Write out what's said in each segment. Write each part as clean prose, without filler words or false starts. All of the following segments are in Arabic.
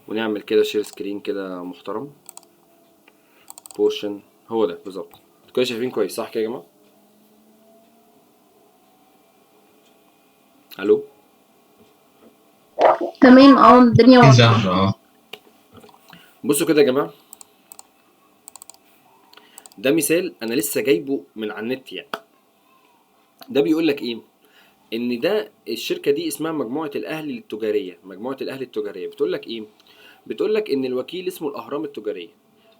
ونعمل كده شير سكرين كده محترم. بورشن هو ده بالظبط. كويس، شايفين كويس صح كده يا جماعه؟ الو. تمام، الدنيا واضحة. زهرة. بصوا كده يا جماعه، ده مثال انا لسه جايبه من على النت يعني. ده بيقول لك ايه؟ ان ده الشركه دي اسمها مجموعه الاهلي التجاريه. مجموعه الاهلي التجاريه بتقول لك ايه؟ بتقول لك ان الوكيل اسمه الاهرام التجاريه،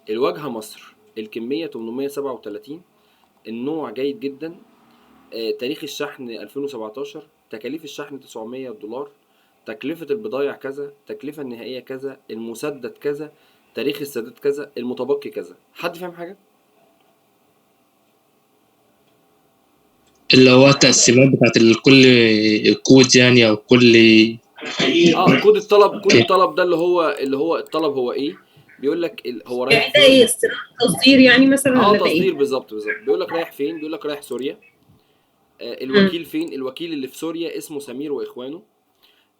الواجهه مصر، الكميه 837، النوع جيد جدا، تاريخ الشحن 2017، تكاليف الشحن $900، تكلفة البضائع كذا، التكلفة النهائية كذا، المسدد كذا، تاريخ السداد كذا، المتبقي كذا. حد فاهم حاجة؟ اللي هو التقسيمات بتاعت كل كود يعني أو كل كود الطلب. كود كده. الطلب ده اللي هو الطلب هو ايه؟ بيقول لك هو رايح يعني ده فين. ايه، تصدير يعني مثلا ولا ده تصدير ايه؟ بالظبط بالظبط. بيقول لك رايح فين، بيقول لك رايح سوريا. مم. الوكيل فين؟ الوكيل اللي في سوريا اسمه سمير واخوانه.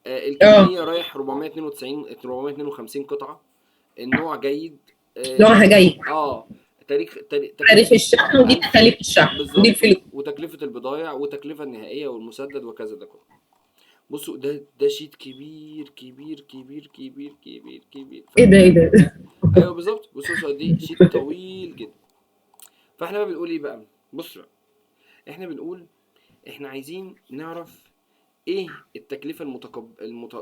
اه، الكمية رايح 492 452 قطعة. النوع جيد. نوعها جاي. تكلفة تاريخ الشحن، ودي 1000 تكاليف الشحن، ودي بالظبط. الفلوس. وتكلفة البضائع والتكلفة النهائية والمسدد وكذا ده كله. بصوا ده شيت كبير كبير كبير كبير كبير كبير، ايه فاهم؟ ده ايه ده؟ ايوه بالظبط. بصوا قد ايه شيت طويل جدا. فاحنا بقى بنقول ايه بقى؟ بصوا بقى، احنا بنقول احنا عايزين نعرف ايه التكلفة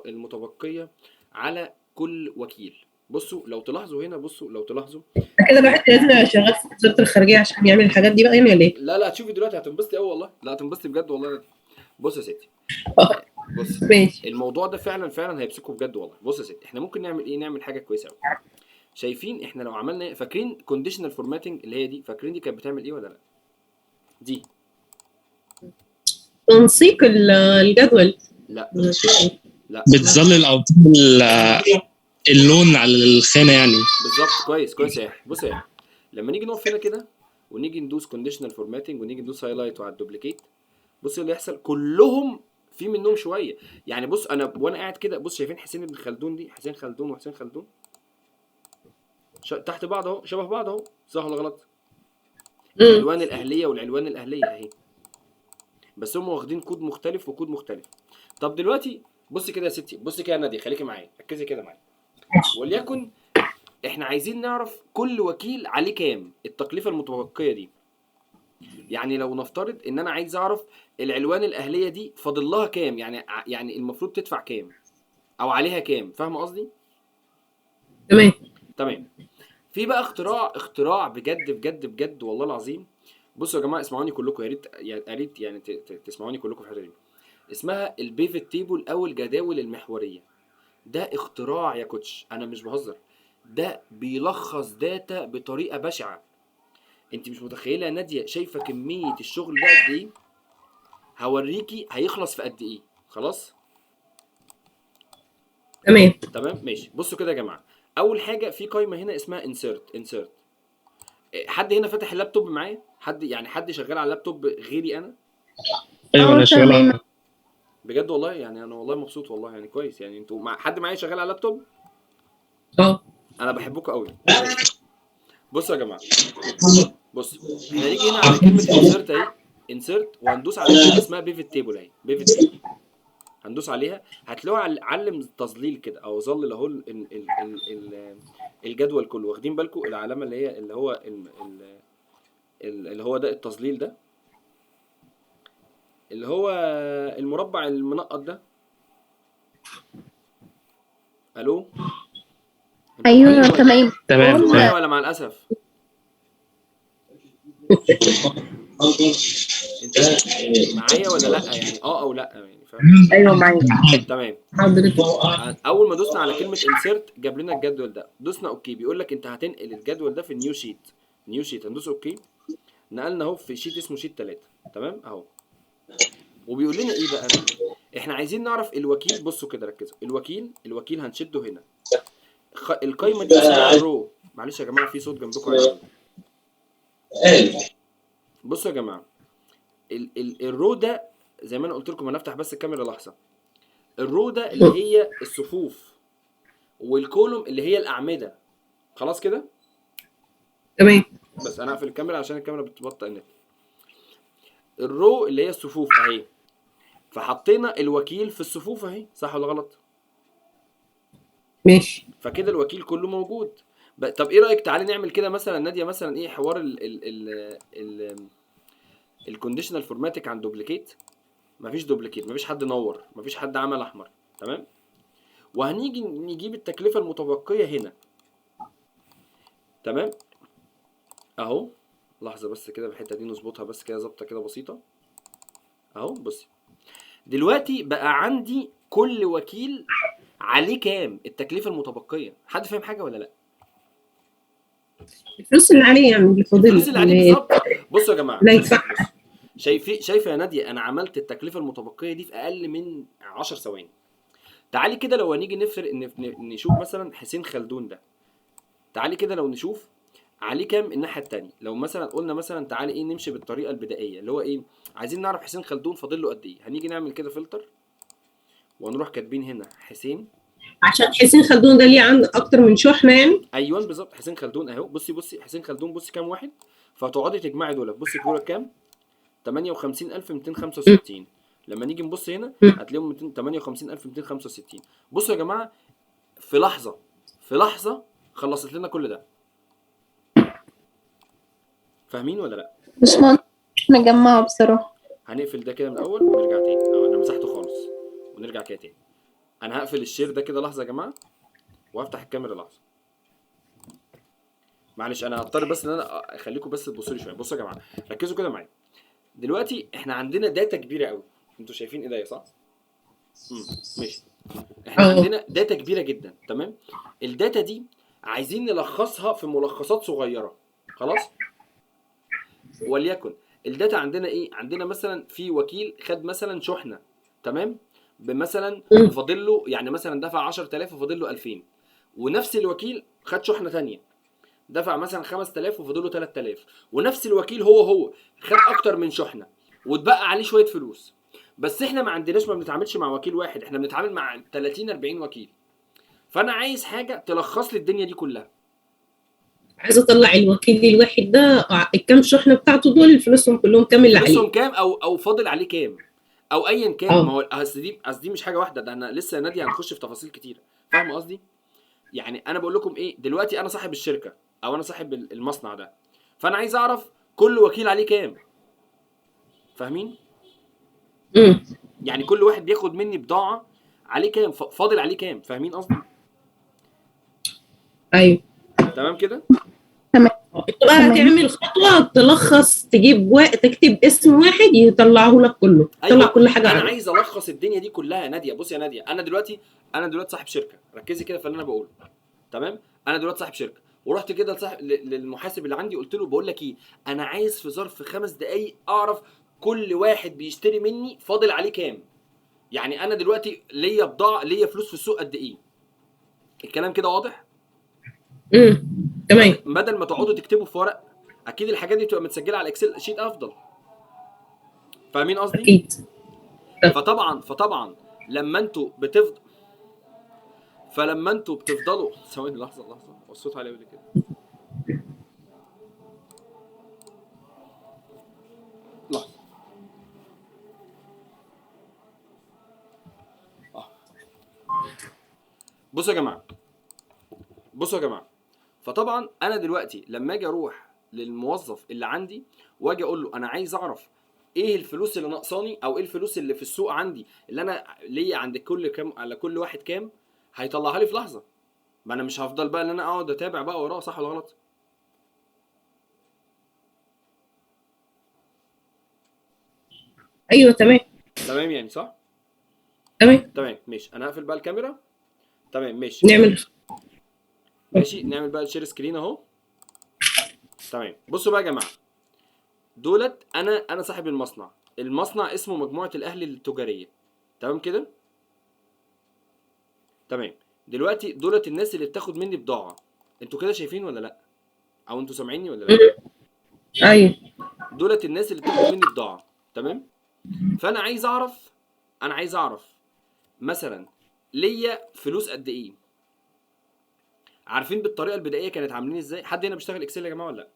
المتبقية على كل وكيل. بصوا لو تلاحظوا هنا، بصوا لو تلاحظوا. كده الواحد لازم يبقى شغال في وزارة الخارجية عشان يعمل الحاجات دي بقى، يعني ولا ايه؟ لا هتشوفي دلوقتي هتنبسطي قوي والله. لا هتنبسطي بجد والله. بص يا ستي، بص، ماشي. الموضوع ده فعلا فعلا هيبسكوا بجد والله. بص يا ستي، احنا ممكن نعمل ايه؟ نعمل حاجه كويسه قوي. شايفين احنا لو عملنا إيه؟ فاكرين كونديشنال فورماتنج اللي هي دي؟ فاكرين دي كانت بتعمل ايه ولا لا؟ دي تنسيق الجدول. لا لا. بتظلل أو بتعمل اللون على الخانة يعني. بالظبط. كويس كويس يا يحيى. بص يا يحيى، لما نيجي نقف هنا كده ونيجي ندوس كونديشنال فورماتنج ونيجي ندوس هايلايت وعلى الدوبليكيت، بص اللي يحصل كلهم في منهم شويه يعني. بص انا وانا قاعد كده، بص شايفين حسين ابن خلدون دي؟ حسين خلدون وحسين خلدون تحت بعض اهو، شبه بعض اهو، صح ولا غلط؟ امم العلوان الاهليه والعلوان الاهليه اهي، بس هم واخدين كود مختلف وكود مختلف. طب دلوقتي بص كده يا ستي، بص كده يا نادي، خليكي معايا، ركزي كده معايا. وليكن احنا عايزين نعرف كل وكيل عليه كام التكلفه المتبقيه دي. يعني لو نفترض ان انا عايز اعرف العلوان الاهليه دي فاضل لها كام، يعني المفروض تدفع كام او عليها كام. فاهم قصدي؟ تمام. تمام. في بقى اختراع بجد بجد بجد والله العظيم. بصوا يا جماعه اسمعوني كلكم، يا ريت يعني تسمعوني كلكم في الحته دي. اسمها البيفت تيبل او الجداول المحوريه. ده اختراع يا كوتش، انا مش بهزر. ده بيلخص داتا بطريقه بشعه. انت مش متخيله يا ناديه، شايفه كميه الشغل ده قد ايه؟ هوريكي هيخلص في قد ايه. خلاص تمام. تمام ماشي. بصوا كده يا جماعه، اول حاجه في قائمه هنا اسمها انسرت. حد هنا فاتح اللابتوب معايا؟ حد شغال على اللابتوب غيري انا؟ أيوة أنا شغال تمام. بجد والله يعني انا والله مبسوط والله يعني. كويس يعني انتوا حد معايا شغال على اللابتوب؟ اه. انا بحبكم قوي. بصوا يا جماعه، بص احنا هنيجي هنا على كلمه انسرت اهي، انسرت، وهندوس على كلمه اسمها بيفت تيبل اهي، بيفت تيبل. هندوس عليها هتلاقوا علم تظليل كده او ظلل اهو الجدول كله. واخدين بالكم العلامه اللي هي اللي هو ده التظليل ده، اللي هو المربع المنقط ده؟ الو، انتوا معايا ايوه ولا تمام. تمام انتوا معايا تمام. ولا مع الاسف؟ انتوا معايا ولا لا يعني؟ او لا يعني، فاهم؟ ايوه معاك. تمام. حضرتك. اول ما دوسنا على كلمه انسيرت جاب لنا الجدول ده، دوسنا اوكي. بيقول لك انت هتنقل الجدول ده في نيو شيت. نيو شيت هندوس اوكي. نقلنا اهو في شيت اسمه شيت 3. تمام اهو. وبيقول لنا ايه بقى؟ احنا عايزين نعرف الوكيل. بصوا كده ركزوا، الوكيل هنشده هنا. القايمه دي اسمها الرو. معلش يا جماعه في صوت جنبكم عالي قوي. بصوا يا جماعه، الرو ده زي ما انا قلت لكم، انا افتح بس الكاميرا لحظه. الرو ده اللي هي الصفوف، والكولوم اللي هي الاعمده. خلاص كده. تمام. بس انا هقفل الكاميرا عشان الكاميرا بتبطئ النت. الرو اللي هي الصفوف اهي، فحطينا الوكيل في الصفوف اهي، صح ولا غلط؟ ماشي. فكده الوكيل كله موجود. طب ايه رايك تعالي نعمل كده مثلا ناديه، مثلا ايه حوار ال الكونديشنال فورماتيك عن دوبليكيت. مفيش دوبليكيت، مفيش حد نور، مفيش حد عمل احمر، تمام. وهنيجي نجيب التكلفه المتبقيه هنا، تمام. اهو لحظه بس كده، الحته دي نظبطها بس كده ظبطه كده بسيطه. اهو بصي، دلوقتي بقى عندي كل وكيل عليه كام التكلفه المتبقيه. حد فاهم حاجه ولا لا؟ الفلوس اللي عليه يعني، اللي فاضل الفلوس له، اللي عليه بالظبط. بصوا يا جماعه، لا بصوا يدفع. بصوا، شايفه يا ناديه، انا عملت التكلفه المتبقيه دي في اقل من 10 ثواني. تعالي كده لو هنيجي نفرق نشوف مثلا حسين خلدون ده، تعالي كده لو نشوف عليه كام الناحيه التانية. لو مثلا قلنا مثلا تعالي ايه نمشي بالطريقه البدائيه اللي هو ايه، عايزين نعرف حسين خلدون فاضل له قد ايه. هنيجي نعمل كده فلتر ونروح كاتبين هنا حسين. عشان حسين خلدون ده ليه عنده اكتر من شحنه يعني. ايوه بالظبط، حسين خلدون اهو. بصي حسين خلدون، بصي كام واحد، فتقعدي تجمعي دول. بصي دول كام؟ 58265. لما نيجي نبص هنا هتلاقيهم 58265. بصوا يا جماعه، في لحظه، في لحظه خلصت لنا كل ده. فاهمين ولا لا؟ باشمهندس نجمعه بصراحة. هنقفل ده كده من الاول ونرجع تاني. انا مسحته خالص، ونرجع كده تاني. انا هقفل الشير ده كده لحظه يا جماعه، وهفتح الكاميرا لحظه. معلش انا هضطر بس ان انا اخليكم بس تبصوا لي شويه. بصوا يا جماعه، ركزوا كده معايا. دلوقتي احنا عندنا داتا كبيره قوي. انتوا شايفين ايديا صح؟ ماشي. احنا عندنا داتا كبيره جدا، تمام. الداتا دي عايزين نلخصها في ملخصات صغيره. خلاص. وليكن الداتا عندنا ايه؟ عندنا مثلا في وكيل خد مثلا شحنه، تمام، بمثلا فاضل له يعني مثلا دفع 10000 وفاضل له 2000. ونفس الوكيل خد شحنه ثانيه، دفع مثلا 5000 وفاضل له 3000. ونفس الوكيل هو خد اكتر من شحنه واتبقى عليه شويه فلوس. بس احنا ما عندناش، ما بنتعاملش مع وكيل واحد، احنا بنتعامل مع 30 40 وكيل. فانا عايز حاجه تلخص لي الدنيا دي كلها. عايزه اطلع الوكيل الواحد ده الكام شحنه بتاعته دول فلوسهم كلهم كام اللي فلوسهم عليه. كام او فاضل عليه كام، او ايا كان. ما هو اصل دي مش حاجه واحده، ده انا لسه نادي هنخش في تفاصيل كتيره. فاهم قصدي؟ يعني انا بقول لكم ايه، دلوقتي انا صاحب الشركه او انا صاحب المصنع ده، فانا عايز اعرف كل وكيل عليه كام. فاهمين؟ يعني كل واحد بياخد مني بضاعه عليه كام، فاضل عليه كام. فاهمين قصدي؟ ايوه تمام كده. تمام. انت بقى هتعمل خطوه تلخص، تجيب تكتب اسم واحد يطلعه لك كله، يطلع ايوه كل حاجه انا عليه. عايز الخص الدنيا دي كلها يا ناديه. بصي يا ناديه، انا دلوقتي صاحب شركه. ركزي كده في اللي انا بقوله، تمام. انا دلوقتي صاحب شركه، ورحت كده للمحاسب اللي عندي قلت له بقول لك ايه، انا عايز في ظرف 5 دقايق اعرف كل واحد بيشتري مني فاضل عليه كام. يعني انا دلوقتي ليا بضاعه، ليا فلوس في السوق قد ايه. الكلام كده واضح؟ تمام. بدل ما تقعدوا تكتبوا في ورق، اكيد الحاجات دي بتبقى متسجله على الاكسل شيت افضل. فاهمين قصدي؟ اكيد. فطبعا لما انتوا بتفضلوا ثواني، لحظه الصوت عليه كده. لحظه. بصوا يا جماعه، فطبعا انا دلوقتي لما اجي اروح للموظف اللي عندي واجي اقول له انا عايز اعرف ايه الفلوس اللي ناقصاني او ايه الفلوس اللي في السوق عندي اللي انا ليا عند كل كام، على كل واحد كام، هيطلعها لي في لحظه. ما انا مش هفضل بقى ان انا اقعد اتابع بقى وراه، صح ولا غلط؟ ايوه تمام. تمام يعني صح. تمام. ماشي. انا هقفل بقى الكاميرا. تمام ماشي. نعمل بقى الشير سكرين اهو. تمام. بصوا بقى يا جماعه، دولت انا صاحب المصنع اسمه مجموعه الاهلي للتجاريه، تمام كده. تمام. دلوقتي دولت الناس اللي بتاخد مني بضاعه. انتوا كده شايفين ولا لا؟ او انتوا سامعيني ولا لا؟ ايوه. دولت الناس اللي بتاخد مني بضاعه، تمام. فانا عايز اعرف مثلا ليا فلوس قد ايه. عارفين بالطريقه البدائيه كانت عاملين ازاي؟ حد هنا بيشتغل اكسل يا جماعه ولا لا؟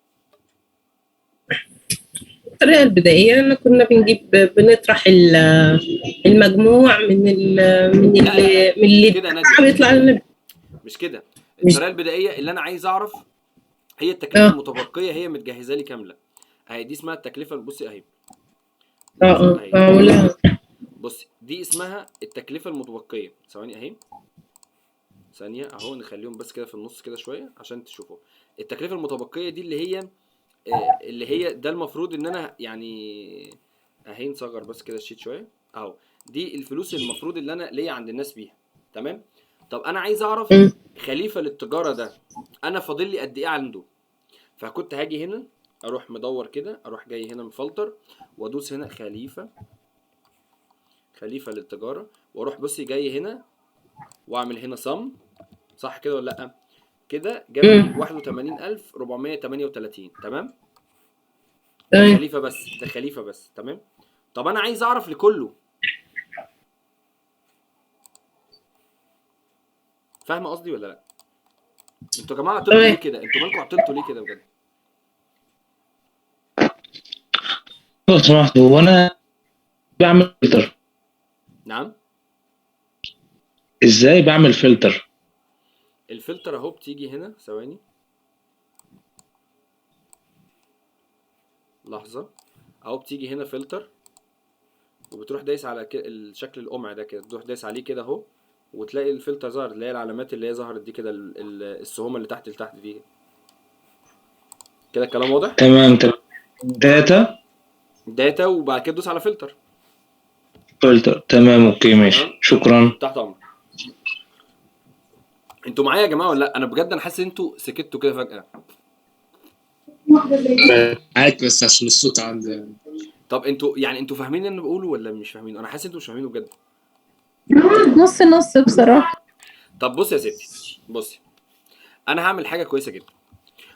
الطريقة البدائية إن كنا بنطرح المجموع لا لا لا من مش اللي كده يا ناديه، بيطلع لنا. مش كده. مش الطريقه البدائيه اللي انا عايز اعرف هي التكلفه اه المتبقيه، هي متجهزه لي كامله اهي. دي اسمها التكلفه، بصي اهي، اه بصي اه اهي، لا. بصي دي اسمها التكلفه المتبقيه. ثواني اهي، ثانيه اهو، نخليهم بس كده في النص كده شويه عشان تشوفوا. التكلفه المتبقيه دي اللي هي ده المفروض ان انا يعني اهي، نصغر بس كده الشيت شويه اهو. دي الفلوس المفروض اللي انا ليا عند الناس بيها، تمام. طب انا عايز اعرف مم. خليفه للتجاره ده انا فاضل لي قد ايه عنده. فكنت هاجي هنا اروح مدور كده، اروح جاي هنا مفلتر وادوس هنا خليفه للتجاره، واروح بصي جاي هنا واعمل هنا صم، صح كده ولا لا؟ كده جاب لي مم. 81438. تمام. ده تمام. خليفه بس، ده خليفه بس، تمام. طب انا عايز اعرف لكله. فاهمه قصدي ولا لا؟ انتوا يا جماعه عطلتوا ليه تمام. كده؟ انتوا مالكم عطلتوا ليه كده بجد؟ لو سمحت، هو انا بعمل فلتر؟ نعم. ازاي بعمل فلتر؟ الفلتر اهو، بتيجي هنا، ثواني لحظه، اهو بتيجي هنا فلتر، وبتروح دايس على الشكل القمع ده كده، تروح دايس عليه كده اهو، وتلاقي الفلتر ظهر، اللي هي العلامات اللي هي ظهرت دي كده، السهومه اللي تحت لتحت دي كده. الكلام واضح؟ تمام. داتا داتا، وبعد كده تدوس على فلتر. فلتر. تمام، اوكي، تمام، ماشي، شكرا. تحت امر. انتوا معايا يا جماعه ولا لا؟ انا بجد انا حاسس ان انتوا سكتوا كده فجاه. معاك بس عشان الصوت عندي. طب انتوا يعني انتوا فاهمين اللي انا بقوله ولا مش فاهمين؟ انا حاسس انتوا مش فاهمينه بجد. نص نص بصراحة. طب بص يا ستي، بصي، انا هعمل حاجه كويسه جدا،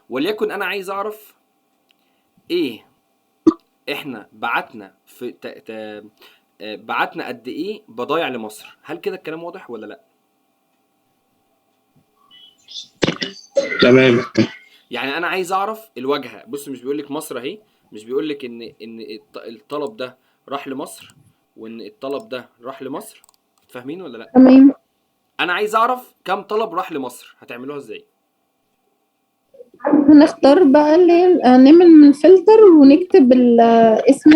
وليكن انا عايز اعرف ايه احنا بعتنا في بعتنا قد ايه بضايع لمصر. هل كده الكلام واضح ولا لا؟ تمام. يعني انا عايز اعرف الواجهه. بص، مش بيقول لك مصر اهي، مش بيقول لك ان الطلب ده راح لمصر، وان الطلب ده راح لمصر. فاهمين ولا لا؟ تمام. انا عايز اعرف كام طلب راح لمصر. هتعملوها ازاي؟ هنختار بقى اللي نعمل من فلتر ونكتب اسم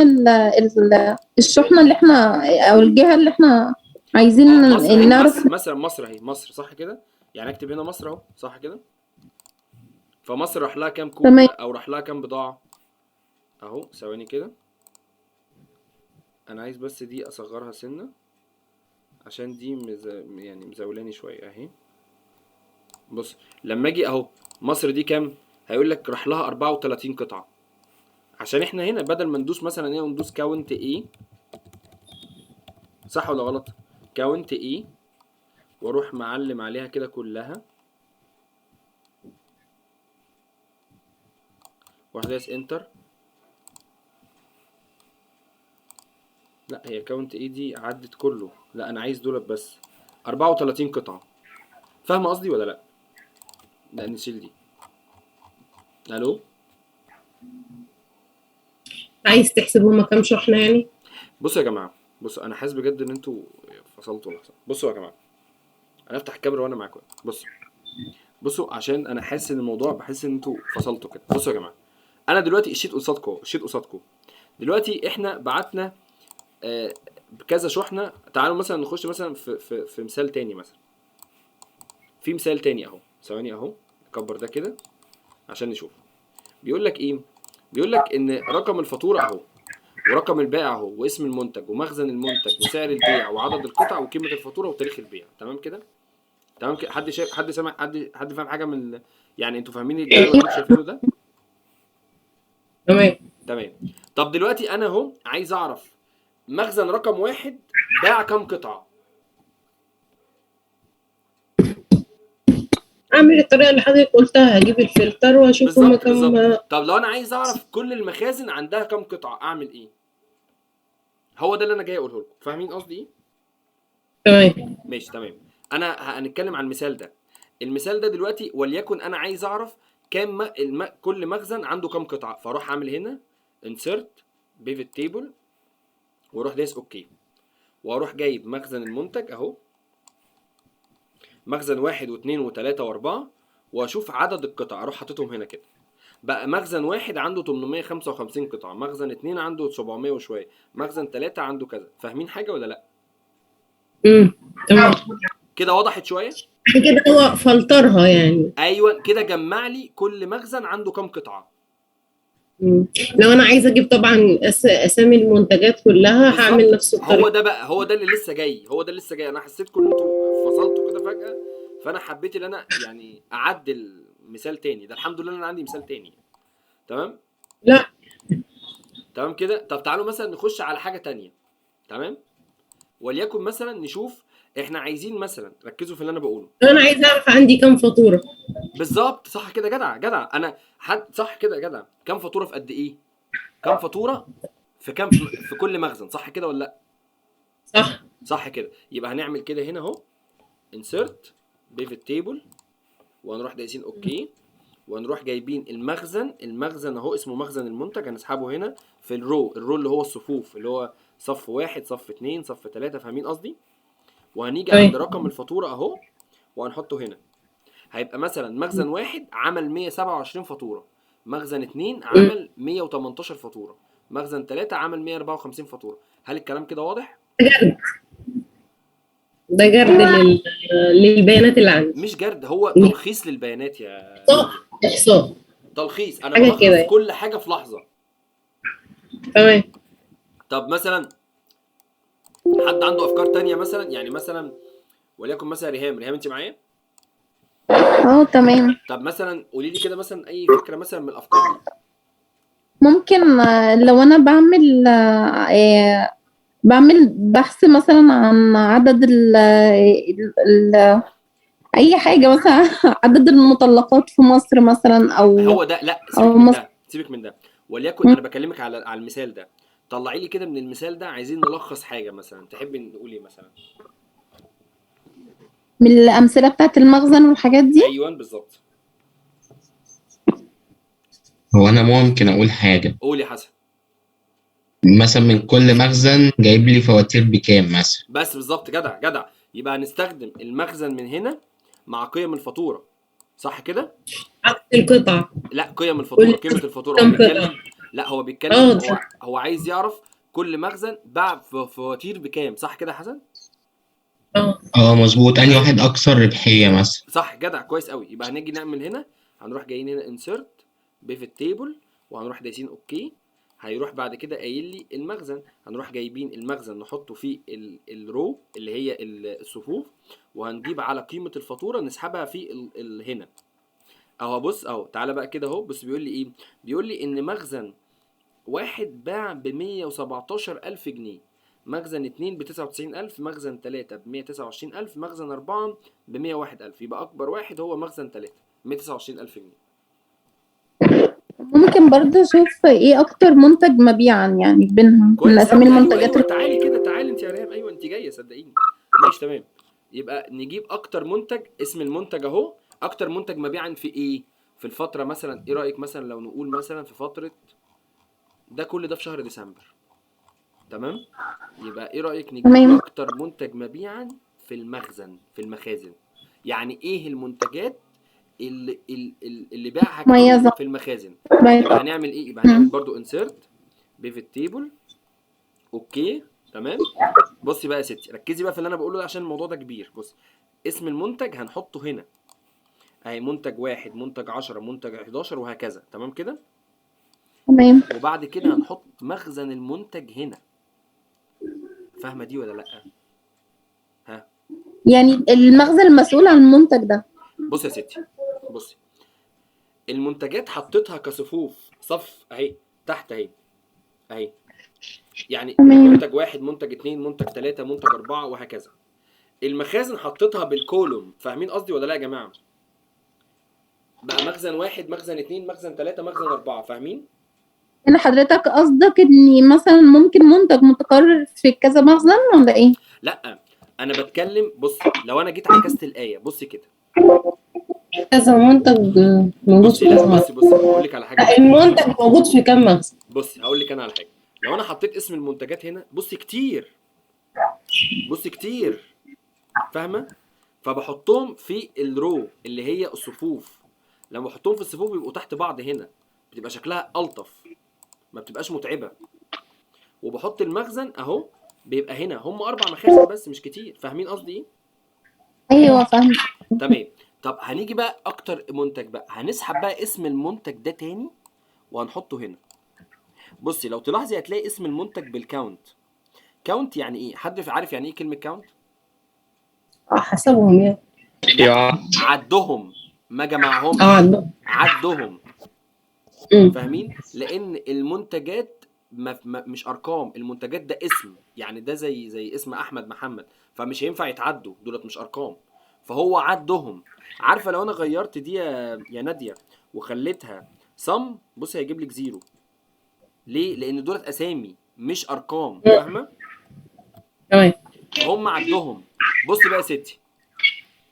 الشحنة اللي احنا او الجهة اللي احنا عايزين اه مصر اهي، نعرف. مثلا مصر اهي، مصر صح كده؟ يعني اكتب هنا مصر اهو، صح كده؟ فمصر راح لها كام تمام. او راح لها كام بضاعه اهو. ثواني كده، انا عايز بس دي اصغرها سنه عشان دي يعني مزولاني شويه اهي. بص، لما اجي اهو مصر دي كام، هيقول لك راح لها 34 قطعه. عشان احنا هنا بدل ما ندوس مثلا ايه وندوس كاونت ايه، صح ولا غلط؟ كاونت ايه، واروح معلم عليها كده كلها، واروح دايس انتر. لا، هي كاونت ايه دي عدت كله، لا انا عايز دولت بس 34 قطعه. فاهم قصدي ولا لا؟ لا نشيل دي. الو. عايز تحسب هما كام شحنة يعني؟ بصوا يا جماعه، بصوا انا حاسس بجد ان انتوا فصلتوا لحظه. بصوا يا جماعه، انا افتح الكاميرا وانا معاكم. بصوا عشان انا حاسس ان الموضوع، بحس ان انتوا فصلتوا كده. بصوا يا جماعه، انا دلوقتي الشيت قصادكم، الشيت قصادكم. دلوقتي احنا بعتنا كذا شحنه. تعالوا مثلا نخش مثلا في مثال تاني. مثلا في مثال تاني اهو، ثواني اهو، نكبر ده كده عشان نشوف. بيقول لك ايه؟ بيقول لك ان رقم الفاتوره اهو، ورقم البائع اهو، واسم المنتج، ومخزن المنتج، وسعر البيع، وعدد القطع، وقيمه الفاتوره، وتاريخ البيع. تمام كده؟ تمام كده؟ حد شايف؟ حد سامع؟ حد فاهم حاجه من يعني انتوا فاهمين الجدول اللي انتوا شايفينه ده؟ تمام. تمام. طب دلوقتي انا اهو عايز اعرف مخزن رقم واحد باع كام قطعه. اعمل الطريقة اللي حضرتك قلتها، هجيب الفلتر واشوف هما بالظبط كام. بالظبط. طب لو انا عايز اعرف كل المخازن عندها كام قطعه، اعمل ايه؟ هو ده اللي انا جاي اقوله لكم. فاهمين قصدي ايه؟ تمام. ماشي تمام. انا هنتكلم عن المثال ده. المثال ده دلوقتي وليكن انا عايز اعرف كام كل مخزن عنده كام قطعه، فاروح اعمل هنا insert pivot table واروح دايس اوكي، واروح جايب مخزن المنتج اهو، مخزن 1 و2 و3 و4، واشوف عدد القطع اروح حاططهم هنا كده. بقى مخزن 1 عنده 855 قطعه، مخزن 2 عنده 700 وشويه، مخزن 3 عنده كذا. فاهمين حاجه ولا لا؟ تمام. كده وضحت شويه؟ كده هو فلترها يعني. ايوه كده جمع لي كل مخزن عنده كام قطعه. لو انا عايزه اجيب طبعا اسامي المنتجات كلها هعمل بالظبط. نفس الطريقه. هو ده بقى، هو ده اللي لسه جاي، هو ده اللي لسه جاي. انا حسيتكم ان انتوا فصلتوا كده فجاه، فانا حبيت ان انا يعني اعدل مثال تاني. ده الحمد لله انا عندي مثال تاني. تمام. لا تمام كده. طب تعالوا مثلا نخش على حاجه تانية. تمام. وليكن مثلا نشوف احنا عايزين مثلا، ركزوا في اللي انا بقوله. انا عايزه اعرف عندي كام فاتوره. بالظبط صح كده جدع جدع. انا صح كده جدع. كام فاتوره في قد ايه؟ كام فاتوره في كام في كل مخزن، صح كده ولا لا؟ صح. صح كده. يبقى هنعمل كده هنا اهو insert pivot table، وهنروح دايسين اوكي، وهنروح جايبين المخزن اهو اسمه مخزن المنتج، هنسحبه هنا في الرو اللي هو الصفوف، اللي هو صف 1 صف 2 صف 3. فاهمين قصدي؟ وهنيجي عند رقم الفاتوره اهو وهنحطه هنا. هيبقى مثلا مخزن 1 عمل 127 فاتوره، مخزن 2 عمل 118 فاتوره، مخزن 3 عمل 154 فاتوره. هل الكلام كده واضح؟ ده جرد للبيانات اللي عندي. مش جرد، هو تلخيص للبيانات يا احصاء. تلخيص. انا حاجة بلخص كده. كل حاجه في لحظه. تمام. طب مثلا حد عنده افكار تانية مثلا؟ يعني مثلا وليكن مثلا ريهام انت معايا؟ تمام. طب مثلا قولي لي كده مثلا اي فكره مثلا من الافكار دي. ممكن لو انا بعمل بحث مثلا عن عدد ال اي حاجه مثلا عدد المطلقات في مصر مثلا هو ده. لا او سيبك من مصر. ده، سيبك من ده. وليكن انا بكلمك على المثال ده. طلعي لي كده من المثال ده، عايزين نلخص حاجه مثلا، تحبي نقول ايه مثلا؟ من الامثله بتاعت المخزن والحاجات دي. ايوه بالظبط. هو انا ممكن اقول حاجه، قول يا حسن. مثلا من كل مخزن جايب لي فواتير بكام مثلا. بس بالظبط جدع جدع. يبقى هنستخدم المخزن من هنا مع قيم الفاتوره، صح كده؟ عدد القطع. لا قيم الفاتوره، قيمه الفاتوره. هو كم بيتكلم، قطعة؟ لا هو بيتكلم، صح. هو عايز يعرف كل مخزن باع فواتير بكام، صح كده يا حسن؟ مظبوط، انهي واحد اكثر ربحيه مثلا. صح جدع كويس قوي. يبقى هنيجي نعمل هنا، هنروح جايين هنا insert pivot table وهنروح دايسين اوكي. هيروح بعد كده قايل لي المخزن، هنروح جايبين المخزن نحطه في الرو اللي هي الصفوف، وهنجيب على قيمه الفاتوره نسحبها في هنا اهو. بص اهو، تعالى بقى كده اهو. بص بيقول لي ايه؟ بيقول لي ان مخزن 1 باع ب 117,000 جنيه، مخزن 2 ب 99,000، مخزن 3 ب 129,000، مخزن 4 ب 101,000. يبقى أكبر واحد هو مخزن 3 129,000 جنيه. ممكن برضه اشوف ايه اكتر منتج مبيعا يعني بينهم من كويس اسامي أوي. المنتجات. أيوه تعالي كده، تعالي أنت يا ريهام. أيوه أنت جاية صدقيني. ماشي تمام. يبقى نجيب أكتر منتج، اسم المنتج أهو، أكتر منتج مبيعا في إيه؟ في الفترة مثلا. إيه رأيك مثلا لو نقول مثلا في فترة ده، كل ده في شهر ديسمبر. تمام. يبقى ايه رأيك نجيب تمام. اكتر منتج مبيعا في المخازن. يعني ايه المنتجات اللي باعها كتير مميزة. في المخازن؟ باي. يبقى هنعمل ايه؟ يبقى هنعمل برضو insert pivot table اوكي. تمام. بصي بقى يا ستي، ركزي بقى في اللي انا بقوله ده عشان الموضوع ده كبير. بص، اسم المنتج هنحطه هنا اهي، منتج 1 منتج 10 منتج 11 وهكذا. تمام كده. تمام. وبعد كده هنحط مخزن المنتج هنا. فاهمه دي ولا لا؟ ها؟ يعني المخزن المسؤول عن المنتج ده. بص يا ستي، بصي، المنتجات حطيتها كصفوف، صف اهي تحت اهي اهي. يعني تمام. منتج 1 منتج 2 منتج 3 منتج 4 وهكذا. المخازن حطيتها بالكولوم. فاهمين قصدي ولا لا يا جماعه؟ بقى مخزن 1 مخزن 2 مخزن 3 مخزن 4. فاهمين؟ يعني حضرتك قصدك اني مثلا ممكن منتج متكرر في كذا مخزن ولا ايه؟ لا انا بتكلم، بص لو انا جيت عكست الايه، بصي كده، كذا منتج موجود في بصي، لا كذا مخزن. بصي هقول لك على حاجه. المنتج موجود في كام مخزن؟ بصي هقول لك انا على حاجه. لو انا حطيت اسم المنتجات هنا، بصي كتير، بصي كتير، فاهمه؟ فبحطهم في الرو اللي هي الصفوف. لما بحطهم في الصفوف بيبقوا تحت بعض هنا، بتبقى شكلها الطف، ما بتبقاش متعبه. وبحط المخزن اهو، بيبقى هنا هم 4 مخازن بس، مش كتير. فاهمين قصدي ايه؟ ايوه فاهمة. تمام. طب هنيجي بقى اكتر منتج بقى، هنسحب بقى اسم المنتج ده تاني وهنحطه هنا. بصي لو تلاحظي هتلاقي اسم المنتج بالكاونت. كاونت يعني ايه؟ حد عارف يعني ايه كلمه كاونت؟ حسبهم يعني. لا، يا عدهم، ما جمعهمش، عندهم. عدهم. مم. فاهمين؟ لان المنتجات مش ارقام، المنتجات ده اسم، يعني ده زي اسم احمد محمد، فمش هينفع يتعدوا، دولت مش ارقام، فهو عدهم. عارفه لو انا غيرت دي يا ناديه وخليتها صم، بص هيجيب لك زيرو. ليه؟ لان دولت اسامي مش ارقام، فاهمه؟ تمام. فهم عدهم. بص بقى يا ستي،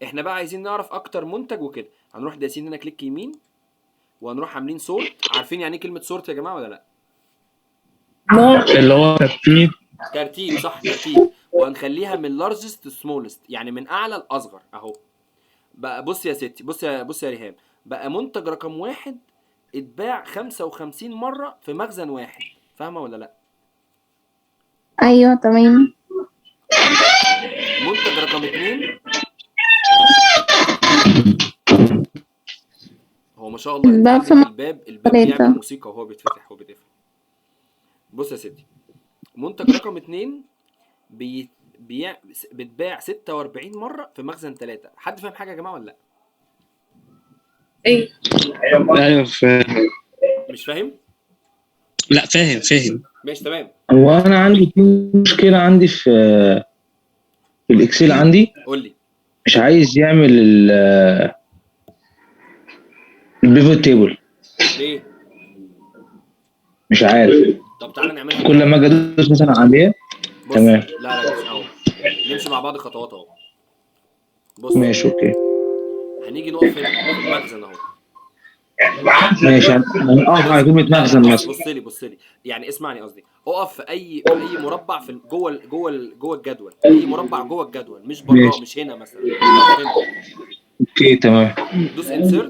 احنا بقى عايزين نعرف اكتر منتج وكده، هنروح دايسين هنا كليك يمين وهنروح عاملين سورت. عارفين يعني ايه كلمه سورت يا جماعه ولا لا؟ اللي هو ترتيب. ترتيب، صح، ترتيب. وهنخليها من largest to smallest، يعني من اعلى لاصغر اهو. بقى بص يا ستي، بص يا ريهام، بقى منتج رقم 1 اتباع 55 مرة في مخزن واحد. فاهمة ولا لا؟ ايوه تمام. منتج رقم 2، هو ما شاء الله انت بقى في عندك الباب بيعمل 3. موسيقى وهو بيتفتح وبيتقفل. بص يا ستي، منتج رقم 2 بتباع 46 مرة في مخزن 3. حد فاهم حاجة يا جماعة ولا لا؟ ايه. ايوه فاهم. مش فاهم؟ لا فاهم. ماشي تمام. هو انا عندي مشكله عندي في الاكسل عندي، قول لي. مش عايز يعمل البيفوت تيبل، ليه؟ مش عارف. طب تعالى نعملها كل بالراحة. ما اجي ادوس مثلا عليه. بص، تمام لا بص اهو، نمشي مع بعض خطوات اهو. بص، ماشي اوكي. هنيجي نقف هنا في المخزن اهو. ماشي هنقف على كلمه لا مخزن بص، مثلا. بص لي يعني، اسمعني قصدي. اقف في اي مربع في جوه الجدول، اي مربع جوه الجدول، مش براه، ماشي مش هنا مثلا. اقف هنا، اوكي تمام. دوس انسرت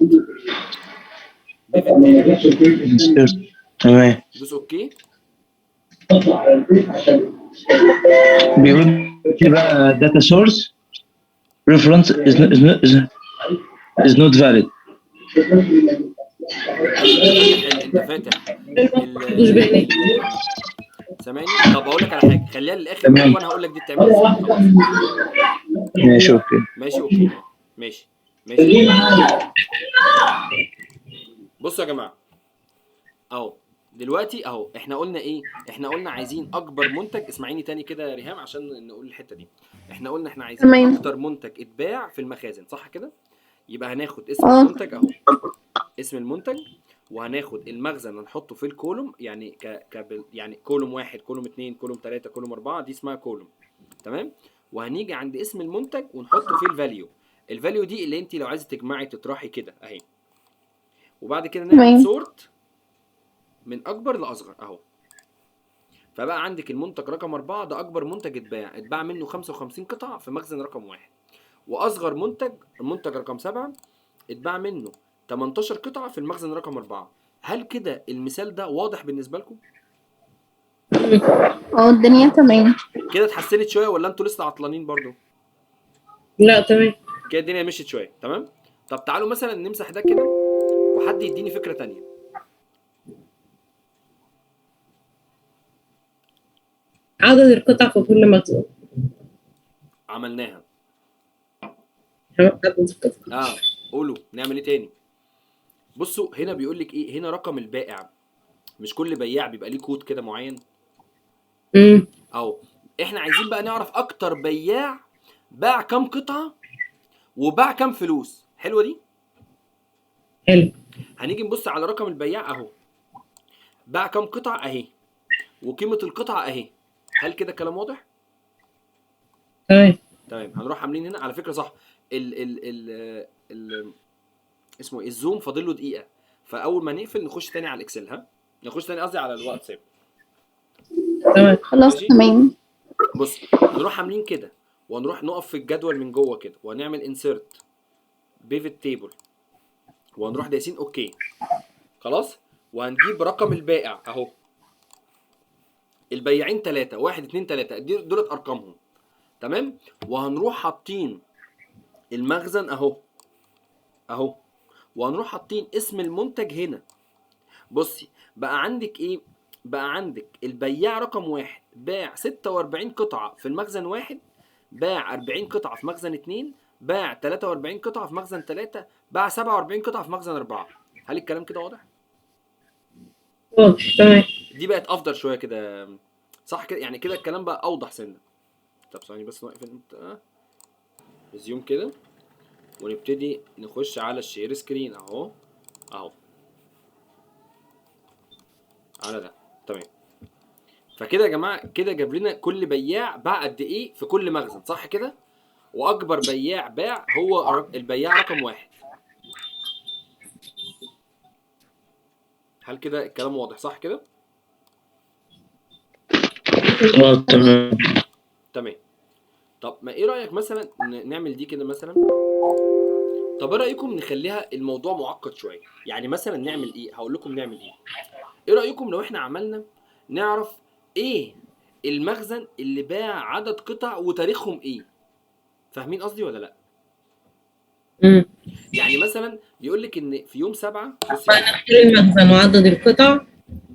بيفت تيبل، تمام. دوس اوكي. بيقول لي بقى data source reference is not valid. انت فاتح مش بيانات. سامعني؟ طب اقول لك على حاجه، خليها للاخر بقى تمام وانا هقول لك دي بتعمل ازاي. خلاص ماشي اوكي. ماشي اوكي. ماشي اوكي. بصوا يا جماعه اهو، دلوقتي اهو احنا قلنا ايه؟ احنا قلنا عايزين اكبر منتج. اسمعيني تاني كده يا ريهام عشان نقول الحته دي. احنا قلنا احنا عايزين تمام. اكتر منتج اتباع في المخازن، صح كده؟ يبقى هناخد اسم اه المنتج اهو، اسم المنتج، وهناخد المخزن هنحطه في الكولوم، يعني يعني كولوم 1 كولوم 2 كولوم 3 كولوم 4، دي اسمها كولوم. تمام. وهنيجي عند اسم المنتج ونحط فيه الفاليو. الفاليو دي اللي انت لو عايزه تجمعي تطرحي كده اهي. وبعد كده نعمل تمام. سورت من اكبر لاصغر اهو. فبقى عندك المنتج رقم 4 ده اكبر منتج اتباع منه 55 قطعه في مخزن رقم 1. واصغر منتج المنتج رقم 7 اتباع منه 18 قطعه في المخزن رقم 4. هل كده المثال ده واضح بالنسبه لكم؟ الدنيا تمام. كده اتحسنت شويه ولا انتوا لسه عطلانين برضو؟ لا تمام. كده الدنيا مشيت شويه. تمام. طب تعالوا مثلا نمسح ده كده وحد يديني فكره تانية. عدد القطع في كل مخزن. عملناها. عدد القطع. قولوا نعمل ايه تاني. بصوا هنا بيقول لك ايه، هنا رقم البائع. مش كل بياع بيبقى ليه كود كده معين اهو. احنا عايزين بقى نعرف اكتر بياع باع كام قطعه وباع كام فلوس. حلوه دي. حلو. هنيجي نبص على رقم البياع اهو، باع كام قطعه اهي، وقيمه القطعه اهي. هل كده كلام واضح؟ تمام. تمام. هنروح عاملين هنا على فكره صح ال ال ال ال اسمه ايه الزوم فاضل له دقيقه، فاول ما نقفل نخش تاني على الاكسل. ها نخش تاني قصدي على الواتساب. تمام. خلاص ماشي. تمام. بص هنروح عاملين كده وهنروح نقف في الجدول من جوه كده وهنعمل انسيرت بيفت تيبل وهنروح دايسين اوكي. خلاص. وهنجيب رقم البائع اهو. البياعين 3 1 2 3 دولت ارقامهم. تمام. وهنروح حاطين المخزن اهو وهنروح حاطين اسم المنتج هنا. بصي بقى عندك ايه؟ بقى عندك البياع رقم 1 باع 46 قطعة في المخزن 1، باع 40 قطعة في مخزن 2، باع 43 قطعة في مخزن 3، باع 47 قطعة في مخزن 4. هل الكلام كده واضح؟ واضح. تمام. دي بقت افضل شوية كده صح كده؟ يعني كده الكلام بقى اوضح سنة. طب ثواني بس نوقف انت ريزيوم كده ونبتدي نخش على الشير سكرين اهو على ده. تمام. فكده يا جماعه كده جاب لنا كل بياع باع قد ايه في كل مخزن صح كده؟ واكبر بياع باع هو البياع رقم 1. هل كده الكلام واضح صح كده؟ تمام. تمام. طب ما ايه رايك مثلا نعمل دي كده مثلا؟ طب ايه رايكم نخليها الموضوع معقد شويه؟ يعني مثلا نعمل ايه؟ هقول لكم نعمل ايه. ايه رايكم لو احنا عملنا نعرف ايه المخزن اللي باع عدد قطع وتاريخهم ايه؟ فاهمين قصدي ولا لا؟ يعني مثلا يقول لك ان في يوم 7 بصي المخزن وعدد القطع.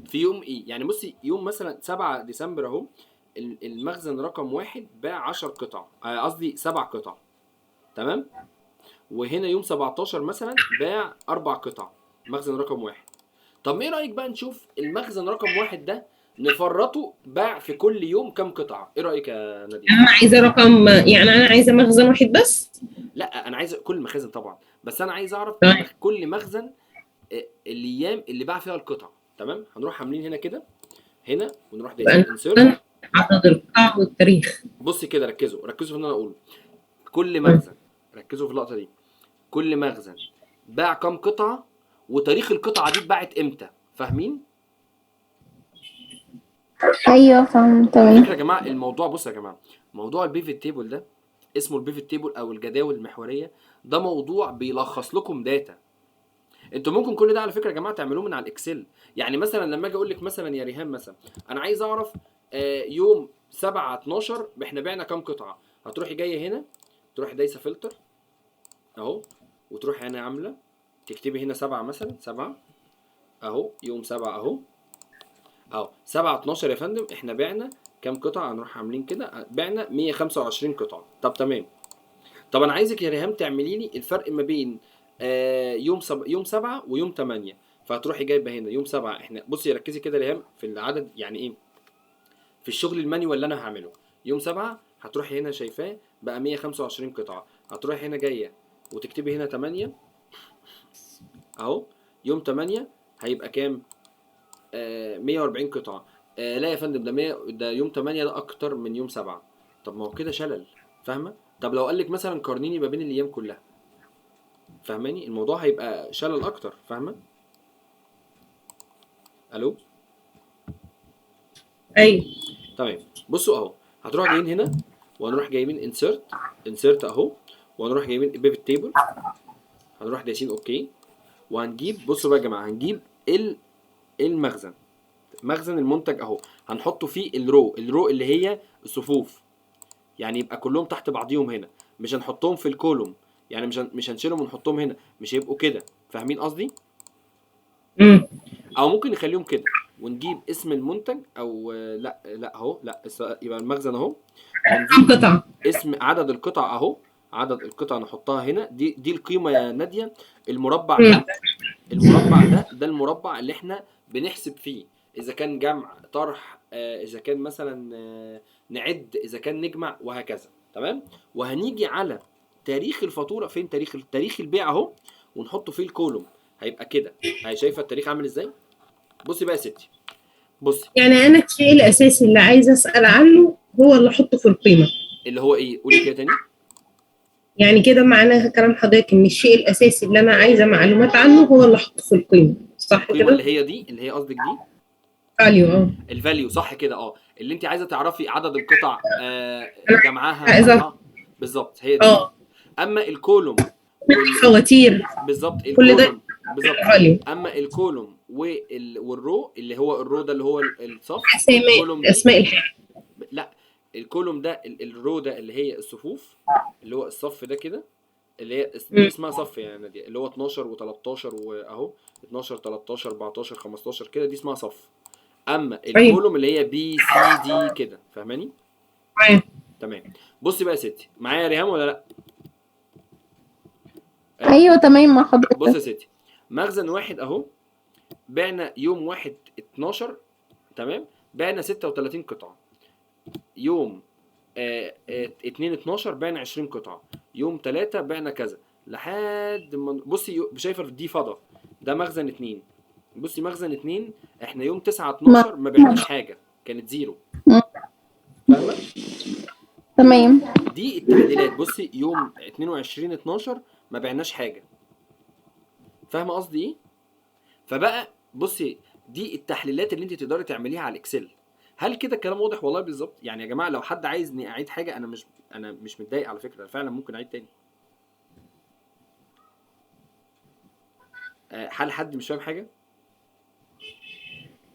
في يوم ايه؟ يعني بصي يوم مثلا 7 ديسمبر اهو المخزن رقم 1 باع 10 قطع قصدي 7 قطع. تمام؟ وهنا يوم 17 مثلا باع 4 قطع مخزن رقم 1. طب ايه رايك بقى نشوف المخزن رقم 1 ده نفرطه باع في كل يوم كام قطعه؟ ايه رايك يا ناديه؟ انا عايزه رقم، يعني انا عايزه مخزن واحد بس. لا انا عايز كل المخازن طبعا، بس انا عايز اعرف طيب. كل مخزن الايام اللي باع فيها القطع. تمام. هنروح عاملين هنا كده هنا ونروح دايسين انسيرت. عدد القطع والتاريخ. بصي كده ركزوا في اللي انا اقوله. كل مخزن ركزوا في اللقطه دي. كل مخزن باع كام قطعه وتاريخ القطعه دي اتباعت امتى. فاهمين؟ ايوه فاهم على تمام. فكره يا جماعه الموضوع بصوا يا جماعه موضوع البيفت تيبل ده اسمه البيفت تيبل او الجداول المحوريه. ده موضوع بيلخص لكم داتا. انتوا ممكن كل ده على فكره يا جماعه تعملوه من على الاكسل. يعني مثلا لما اجي اقول لك مثلا يا ريهام مثلا انا عايز اعرف يوم 7 12 احنا بعنا كام قطعه. هتروحي جايه هنا تروحي دايسه فلتر اهو وتروحي هنا عامله تكتبي هنا 7 مثلا 7 اهو يوم 7 اهو 7 12 يا فندم احنا بعنا كام قطعه. هنروح عاملين كده بعنا 125 قطعه. طب تمام. طب انا عايزك يا ريهام تعملي لي الفرق ما بين يوم 7 ويوم 8. فهتروحي جايبه هنا يوم 7 احنا بصي ركزي كده يا ريهام في العدد يعني ايه في الشغل المانيوال اللي انا هعمله. يوم 7 هتروحي هنا شايفاه بقى 125 قطعه. هتروحي هنا جايه وتكتبي هنا 8 اهو. يوم 8 هيبقى كام؟ 140 قطعه. لا يا فندم ده يوم 8 ده اكتر من يوم 7. طب ما هو كده شلل. فاهمه؟ طب لو قال لك مثلا قارنيني ما بين الايام كلها. فاهماني؟ الموضوع هيبقى شلل اكتر. فاهمه؟ الو. ايوه تمام. بصوا اهو هتروح جايين هنا وهنروح جايبين انسيرت اهو وهنروح جايبين بيفت تيبل. هنروح دايسين اوكي وهنجيب بصوا بقى يا جماعه هنجيب المخزن مخزن المنتج اهو. هنحطه فيه الرو اللي هي الصفوف. يعني يبقى كلهم تحت بعضيهم هنا. مش هنحطهم في الكولوم. يعني مش هنشيلهم ونحطهم هنا. مش هيبقوا كده. فاهمين قصدي؟ او ممكن نخليهم كده ونجيب اسم المنتج او لا اهو لا يبقى المخزن اهو ونجيب قطعه. اسم عدد القطع اهو. عدد القطع نحطها هنا. دي القيمه يا ناديه. المربع ده ده المربع اللي احنا بنحسب فيه اذا كان جمع طرح اذا كان مثلا نعد اذا كان نجمع وهكذا. تمام. وهنيجي على تاريخ الفاتوره. فين تاريخ البيع اهو ونحطه فيه الكولوم. هيبقى كده. هي شايفه التاريخ عامل ازاي؟ بصي بقى يا ستي بصي يعني انا الشيء الاساسي اللي عايزه اسال عنه هو اللي احطه في القيمه. اللي هو ايه؟ قولي كده تاني. يعني كده معناها كلام حضرتك ان الشيء الاساسي اللي انا عايزه معلومات عنه هو اللي احطه في القيمه، صح القيمه اللي كده؟ هي دي، اللي هي قصدك دي فاليو. الفاليو، صح كده؟ اللي انت عايزه تعرفي عدد القطع انا جمعها. عايزه بالظبط هي دي. اه اما الكولوم فواتير، بالظبط كل ده الكولوم بالظبط. فاليو. اما الكولوم والرو اللي هو الرو ده اللي هو الصف، اسماء الكولوم دي اسماء الحاجه. لا، الكولوم ده الرو ده اللي هي الصفوف، اللي هو الصف ده كده، اللي هي دي اسمها صف يعني دي، اللي هو 12 و13 واهو 12 13 14 15 كده، دي اسمها صف. اما ايوه الكولوم اللي هي بي سي دي كده، فاهماني؟ معايا. تمام. بصي بقى يا ستي، معايا يا ريهام ولا لا؟ ايوه تمام مع بص يا حضرتك. ستي، مخزن واحد اهو، بعنا يوم 1 12، تمام، بعنا 36 قطعه. يوم 2 12 بعنا 20 قطعه. يوم 3 بعنا كذا، لحد ما بصي شايفه دي فضه، ده مخزن 2. بصي مخزن 2 احنا يوم 9 12 ما بعناش حاجه، كانت زيرو، فاهمه؟ تمام. دي التحليلات. بصي يوم 22 12 ما بعناش حاجه، فاهمه قصدي ايه؟ فبقى بصي، دي التحليلات اللي انت تقدري تعمليها على الاكسل. هل كده الكلام واضح؟ والله بالظبط. يعني يا جماعه لو حد عايزني اعيد حاجه، انا مش متضايق على فكره، فعلا ممكن اعيد تاني. هل حد مش فاهم حاجه؟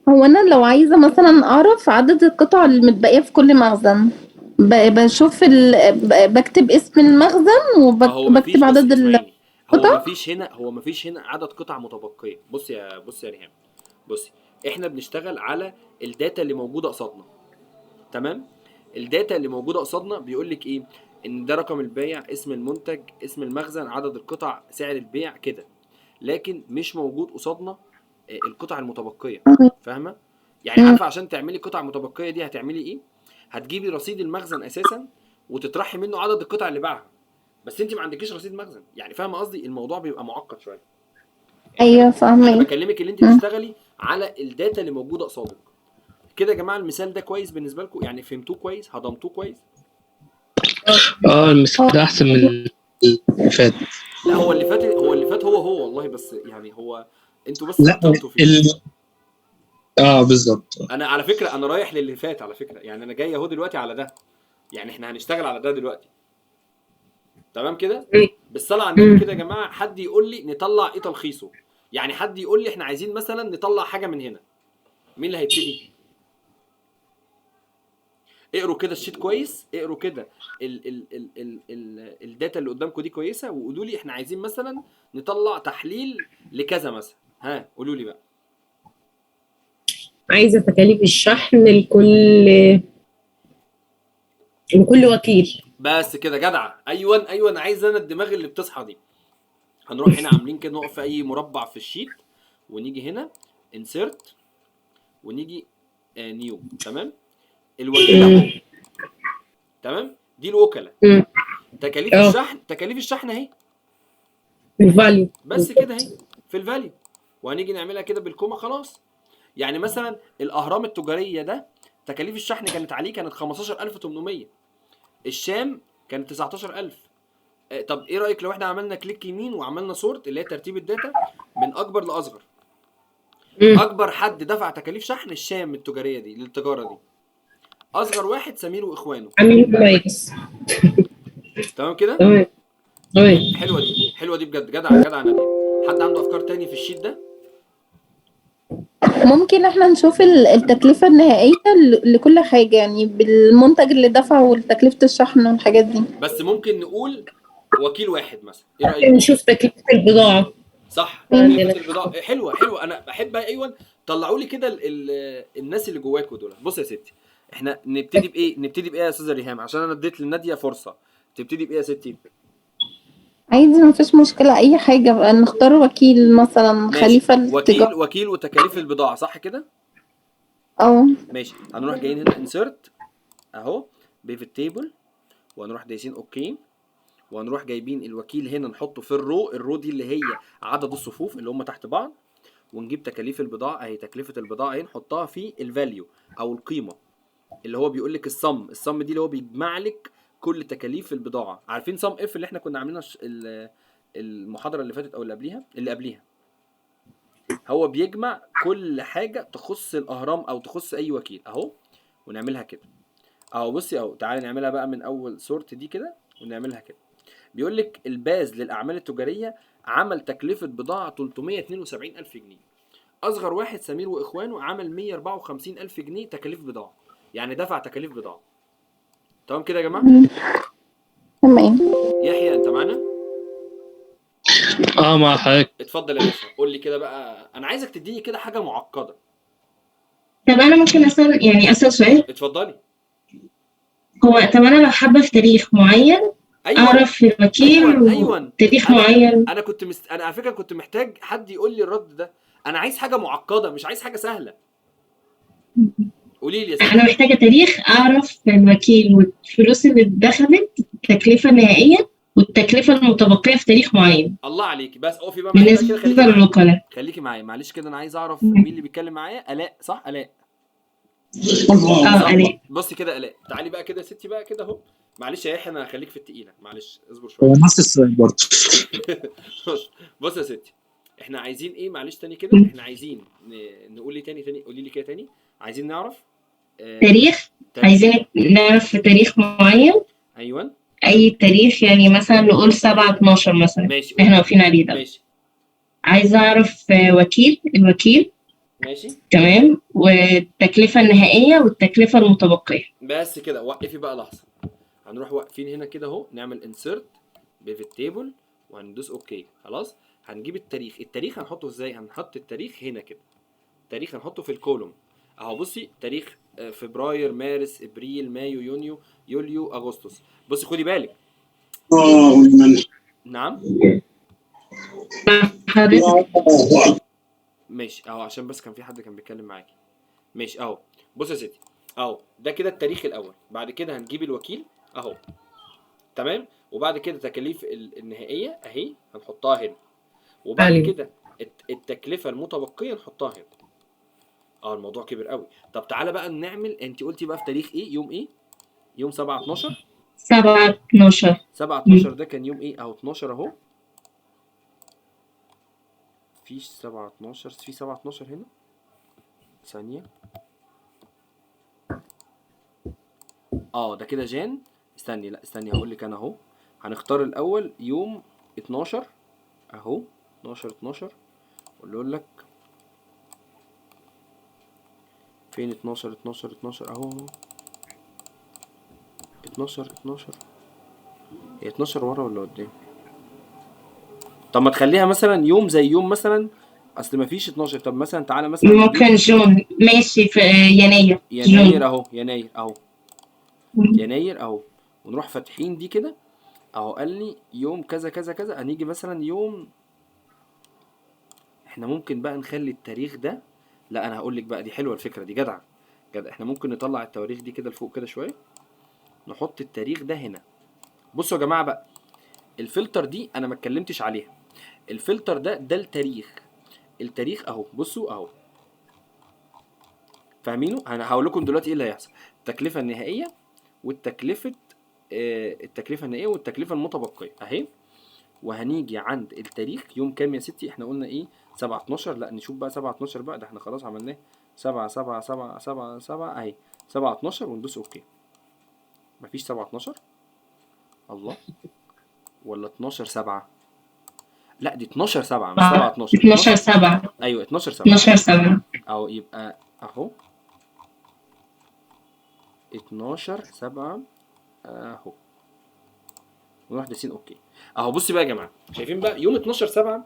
هو انا لو عايزه مثلا اعرف عدد القطع المتبقيه في كل مخزن، بشوف بكتب اسم المخزن ما هو مفيش، وبكتب بصي عدد اسمعيني، القطع. هو مفيش هنا عدد قطع متبقيه. بصي يا ريهام، بصي، احنا بنشتغل على الداتا اللي موجوده قصادنا، تمام؟ الداتا اللي موجوده قصادنا بيقول لك ايه؟ ان ده رقم البيع، اسم المنتج، اسم المخزن، عدد القطع، سعر البيع كده. لكن مش موجود قصادنا القطع المتبقيه، فاهمه؟ يعني مم. عارفه عشان تعملي قطع متبقيه دي هتعملي ايه؟ هتجيبي رصيد المخزن اساسا وتطرحي منه عدد القطع اللي باعها، بس انت ما عندكيش رصيد مخزن. يعني فاهمه قصدي؟ الموضوع بيبقى معقد شويه. ايوه انا فاهمه. بكلمك اللي انت تشتغلي على الداتا اللي موجوده قصادك كده. يا جماعه المثال ده كويس بالنسبه لكم؟ يعني فهمتوه كويس؟ هضمتوه كويس؟ المثال ده احسن من اللي فات. لا، هو والله، بس يعني هو انتوا بس لا عطلتوا فيه. بالظبط. انا على فكره انا رايح للي فات على فكره، يعني انا جاي اهو دلوقتي على ده، يعني احنا هنشتغل على ده دلوقتي، تمام كده؟ بالصلاه على النبي كده يا جماعه، حد يقول لي نطلع ايه تلخيصه؟ يعني حد يقول لي احنا عايزين مثلا نطلع حاجه من هنا، مين اللي هيبتدي؟ اقروا كده الشيت كويس، اقروا كده الداتا اللي قدامكم دي كويسه، وقولوا لي احنا عايزين مثلا نطلع تحليل لكذا مثلا. ها قولوا لي بقى. عايزه تكاليف الشحن لكل وكيل. بس كده جدعه، ايوه انا عايز انا الدماغ اللي بتصحى دي. هنروح هنا عاملين كده، نقف في اي مربع في الشيت، ونيجي هنا انسيرت، ونيجي نيو، تمام؟ الوكيل اهو، تمام؟ دي الوكلاء. تكاليف الشحن اهي، الفاليو. بس كده اهي في الفاليو. وهنيجي نعملها كده بالكومه خلاص. يعني مثلا الاهرام التجاريه ده تكاليف الشحن كانت عليه كانت 15800، الشام كانت 19000. طب ايه رايك لو احنا عملنا كليك يمين وعملنا سورت، اللي هي ترتيب الداتا من اكبر لاصغر؟ اكبر حد دفع تكاليف شحن الشام التجاريه دي للتجاره دي، اصغر واحد سمير واخوانه. عامل كويس. تمام كده؟ تمام تمام. حلوه دي بجد، جدع ناديه. حد عنده افكار تاني في الشيت ده؟ ممكن احنا نشوف التكلفة النهائية لكل حاجة، يعني بالمنتج اللي دفعه وتكلفة الشحن والحاجات دي. بس ممكن نقول وكيل واحد مثلا، ايه رايك؟ نشوف تكلفة البضاعة. صح، مم. تكلفه البضاعه حلوه انا بحبها. ايوه، طلعوا لي كده الناس اللي جواكوا دول. بص يا ستي، احنا نبتدي بايه يا استاذه ريهام؟ عشان انا اديت لناديه فرصه. تبتدي بايه يا ستي؟ عادي مفيش مشكلة، أي حاجة بقى نختار وكيل مثلا ماشي، خليفة التجارة. وكيل وتكاليف البضاعه، صح كده؟ اه. ماشي، هنروح جايين هنا انسيرت اهو، بيفت تيبل، وهنروح دايسين اوكي، وهنروح جايبين الوكيل هنا نحطه في الرو دي اللي هي عدد الصفوف اللي هم تحت بعض، ونجيب تكاليف البضاعه اهي، تكلفه البضاعه اهي نحطها في الفاليو او القيمه، اللي هو بيقول لك الصم دي اللي هو بيجمع لك كل تكاليف البضاعه. عارفين صم اف اللي احنا كنا عاملينها المحاضره اللي فاتت او اللي قبليها هو بيجمع كل حاجه تخص الاهرام او تخص اي وكيل اهو، ونعملها كده اهو. بصي اهو، تعالى نعملها بقى من اول سورت دي كده ونعملها كده. بيقول لك الباز للاعمال التجاريه عمل تكلفه بضاعه 372,000 جنيه. اصغر واحد سمير واخوانه عمل 154,000 جنيه تكاليف بضاعه، يعني دفع تكاليف بضاعه. تمام كده يا جماعه؟ تمام. يحيى انت معانا؟ مع حضرتك. اتفضل يا باشا، قول لي كده بقى، انا عايزك تديني كده حاجه معقده. طب انا ممكن اسال سؤال؟ اتفضلي. طب انا لو حابه في تاريخ معين ايوه اعرف الوكيل ايوه وتاريخ انا معين. انا كنت انا على فكره كنت محتاج حد يقول لي الرد ده. انا عايز حاجه معقده، مش عايز حاجه سهله. قولي لي يا ستي. انا محتاجه تاريخ اعرف الوكيل والفلوس اللي دخلت، التكلفه النهائيه والتكلفه المتبقيه في تاريخ معين الله عليكي، بس اقفي بقى معايا كده، بالنسبه للوكلاء. خليكي معايا معلش كده. انا عايز اعرف مين اللي بيتكلم معايا. الاء صح؟ الاء الاء. بصي كده الاء، تعالي بقى كده يا ستي بقى كده اهو. معلش يا يحيى انا هخليك في التقيله، معلش اصبر شويه. هو نفس السؤال برضه. بص يا ستي، احنا عايزين ايه؟ معلش تاني كده، احنا عايزين نقول لي تاني، قولي لي كده تاني. عايزين نعرف تاريخ. عايزين نعرف في تاريخ معين. ايوه اي تاريخ، يعني مثلا نقول 7/12 مثلا. ماشي احنا واقفين عليه ده. ماشي عايزه اعرف الوكيل. ماشي تمام، والتكلفه النهائيه والتكلفه المتبقيه. بس كده. وقفي بقى لحظه، هنروح واقفين هنا كده اهو، نعمل انسيرت بيفت تيبل وهندوس اوكي. خلاص هنجيب التاريخ هنحطه ازاي؟ هنحط التاريخ هنا كده، التاريخ هنحطه في الكولوم اهو. بصي تاريخ فبراير مارس ابريل مايو يونيو يوليو اغسطس. بصي خدي بالك. نعم ماشي اهو، عشان بس كان في حد كان بيتكلم معاكي. ماشي اهو. بص يا ستي اهو، ده كده التاريخ الاول. بعد كده هنجيب الوكيل اهو، تمام. وبعد كده تكاليف النهائيه اهي هنحطها هنا. وبعد كده التكلفه المتبقيه نحطها هنا. الموضوع كبير قوي. طب تعالى بقى نعمل، انت قلتي بقى في تاريخ ايه؟ يوم ايه؟ يوم 7/12. 7/12. 7/12 ده كان يوم ايه؟ اهو 12 اهو. فيش 7/12، في 7/12 هنا. ثانيه. ده كده جان. استني، لا استني هقول لك انا اهو. هنختار الاول يوم 12 اهو. 12 اقول لك فين 12 اهو. 12 هي 12 ورا ولا قدام؟ طب ما تخليها مثلا يوم زي يوم مثلا، اصل مفيش 12. طب مثلا تعالى مثلا ممكن جون. ماشي، في يناير. يناير اهو. يناير اهو. ونروح فاتحين دي كده اهو. قال لي يوم كذا كذا كذا. هنيجي مثلا يوم، احنا ممكن بقى نخلي التاريخ ده، لا انا هقول لك بقى، دي حلوه الفكره دي، جدع. احنا ممكن نطلع التواريخ دي كده لفوق كده شويه، نحط التاريخ ده هنا. بصوا يا جماعه بقى، الفلتر دي انا ما اتكلمتش عليها. الفلتر ده التاريخ اهو. بصوا اهو، فاهمينه؟ انا هقول لكم دلوقتي ايه اللي هيحصل. التكلفه النهائيه والتكلفه النهائيه والتكلفه المتبقيه اهي. وهنيجي عند التاريخ يوم كام يا ستي؟ احنا قلنا ايه؟ 7/12. لا نشوف بقى 7/12 بقى، ده احنا خلاص عملناه. 7 اهي. 7/12 وندوس اوكي. مفيش 7/12. الله. ولا 12/7؟ لا دي 12/7 مش 7/12. 12/7. ايوه 12/7. 12/7 او يبقى اهو 12/7 اهو. ونروح دايسين اوكي اهو. بصي بقى يا جماعه، شايفين بقى يوم 12/7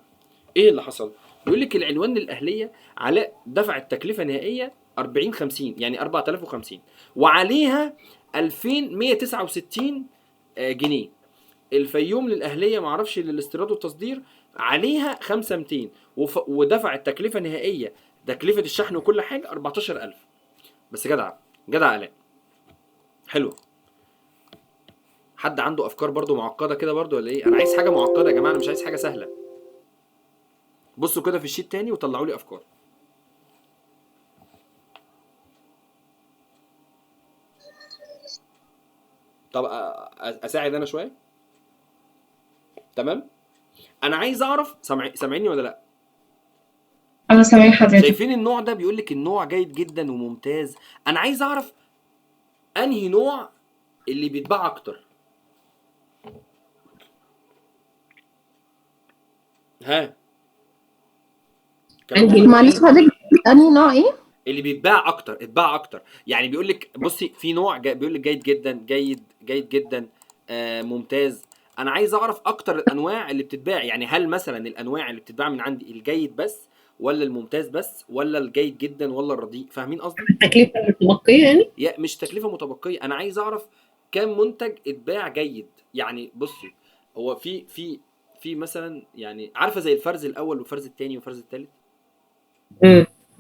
ايه اللي حصل؟ بيقول لك العنوان الاهليه علاء دفع التكلفه النهائيه 40/50، يعني 4050، وعليها 2169 جنيه. الفيوم للاهليه معرفش للاستيراد والتصدير عليها 5200، ودفع التكلفه النهائيه تكلفه الشحن وكل حاجه 14000 بس. جدع علاء، حلو. حد عنده افكار برضو معقده كده برضو ولا ايه؟ انا عايز حاجه معقده يا جماعه، انا مش عايز حاجه سهله. بصوا كده في الشيت تاني وطلعوا لي افكار. طب اساعد انا شويه. تمام. انا عايز اعرف سامعيني ولا لا؟ انا سامعين حضرتك. شايفين النوع ده بيقول لك النوع جيد جدا وممتاز. انا عايز اعرف انهي نوع اللي بيتباع اكتر. ها كلام واضح؟ معلش حضرتك انهي نوع ايه؟ اللي بيتباع اكتر، اتباع اكتر. يعني بيقول لك بصي في نوع بيقول لك جيد جدا، جيد جدا، ممتاز. انا عايز اعرف اكتر الانواع اللي بتتباع. يعني هل مثلا الانواع اللي بتتباع من عندي الجيد بس، ولا الممتاز بس، ولا الجيد جدا، ولا الرديء؟ فاهمين قصدي؟ التكلفة المتبقية يعني؟ مش تكلفه متبقيه، انا عايز اعرف كام منتج اتباع جيد. يعني بصي هو في مثلا، يعني عارفه زي الفرز الاول والفرز الثاني والفرز الثالث.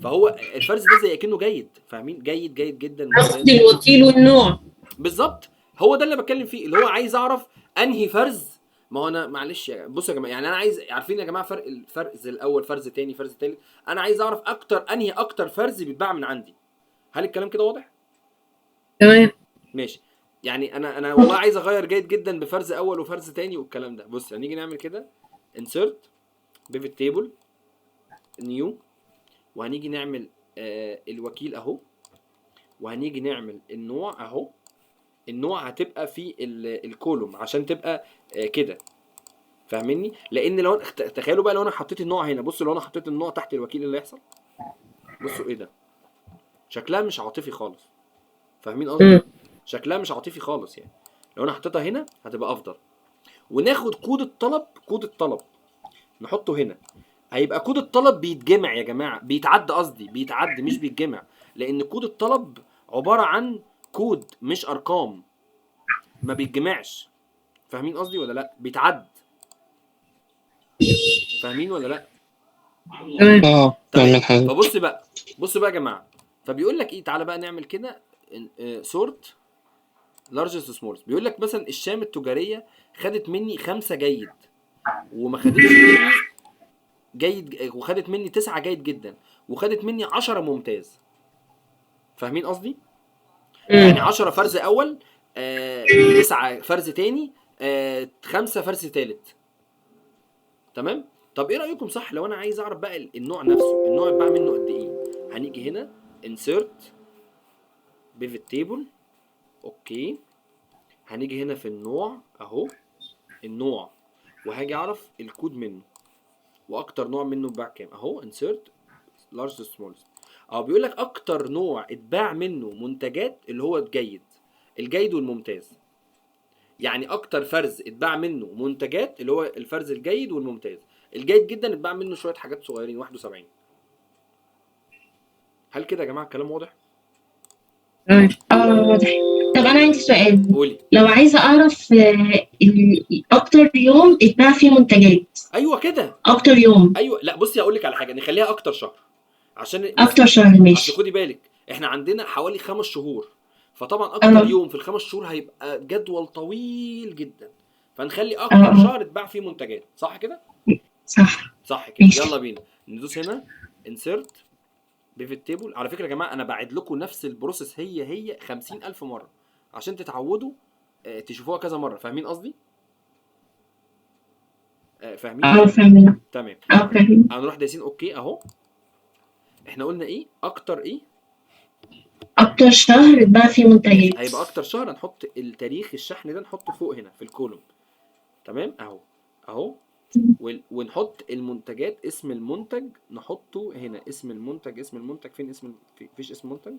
فهو الفرز ده زي كأنه جيد. فاهمين؟ جيد جدا ممتاز. قصدي الوكيل والنوع. بالظبط، هو ده اللي بتكلم فيه، اللي هو عايز اعرف انهي فرز. ما هو انا معلش بصوا يا جماعه، يعني انا عايز، عارفين يا جماعه فرق الفرز الاول، فرز تاني، فرز تالت. انا عايز اعرف انهي اكتر فرز بيتباع من عندي. هل الكلام كده واضح؟ تمام. ماشي. يعني انا والله عايز اغير جيد جدا بفرز اول وفرز تاني والكلام ده. بص هنيجي نعمل كده insert pivot table new، وهنيجي نعمل الوكيل اهو، وهنيجي نعمل النوع اهو. النوع هتبقى في الكولوم عشان تبقى كده. فاهميني؟ لان لو تخيلوا بقى لو انا حطيت النوع هنا، بصوا لو انا حطيت النوع تحت الوكيل اللي هيحصل. بصوا ايه ده، شكلها مش عاطفي خالص. فاهمين قصدي؟ شكلها مش عاطفي خالص. يعني لو انا حطيتها هنا هتبقى افضل. وناخد كود الطلب نحطه هنا. هيبقى كود الطلب بيتجمع يا جماعه، بيتعد قصدي، بيتعد مش بيتجمع، لان كود الطلب عباره عن كود مش ارقام، ما بيتجمعش. فاهمين قصدي ولا لا؟ بيتعد. فاهمين ولا لا؟ اه تمام. تعمل حاجة. فبص بقى، بصوا بقى يا جماعه، فبيقول لك ايه، تعالى بقى نعمل كده سورت لارجست سمولست. بيقول لك مثلا الشام التجاريه خدت مني 5 جيد، وما خدتش مني جيد، وخدت مني 9 جيد جدا، وخدت مني 10 ممتاز. فاهمين قصدي؟ يعني 10 فرز اول، 9 فرز تاني، 5 فرز تالت. تمام. طب ايه رايكم صح لو انا عايز اعرف بقى النوع نفسه، النوع اتباع منه قد ايه؟ هنيجي هنا insert pivot table. اوكي. هنيجي هنا في النوع اهو، النوع، وهاجي اعرف الكود منه واكتر نوع منه اتباع كام. اهو insert largest smallest. اهو بيقول لك اكتر نوع اتباع منه منتجات اللي هو الجيد والممتاز. يعني اكتر فرز اتباع منه منتجات اللي هو الفرز الجيد والممتاز. الجيد جدا اتباع منه شويه حاجات صغيرين 71. هل كده يا جماعه الكلام واضح؟ واضح. طب انا عندي سؤال. قولي. لو عايزه اعرف اكتر يوم اتباع فيه منتجات. ايوه كده. اكتر يوم. ايوه. لا بصي هقول لك على حاجه، نخليها اكتر شهر عشان اكتر شهر اصل ماشي. خدي بالك احنا عندنا حوالي 5 شهور، فطبعا اكتر يوم في ال5 شهور هيبقى جدول طويل جدا، فنخلي اكتر شهر اتباع فيه منتجات. صح كده؟ صح كده. ماشي. يلا بينا ندوس هنا insert pivot table. على فكره يا جماعه انا بعد لكم نفس البروسيس هي 50,000 مره عشان تتعودوا تشوفوها كذا مره. فاهمين قصدي؟ فاهمين؟ فاهمين. تمام. فاهمين. هنروح دايسين اوكي اهو. احنا قلنا ايه اكتر ايه؟ اكتر شهر اتباع فيه منتجات. هيبقى اكتر شهر هنحط التاريخ الشحن ده نحطه فوق هنا في الكولوم. تمام اهو ونحط المنتجات، اسم المنتج نحطه هنا، اسم المنتج فين؟ فيش اسم منتج.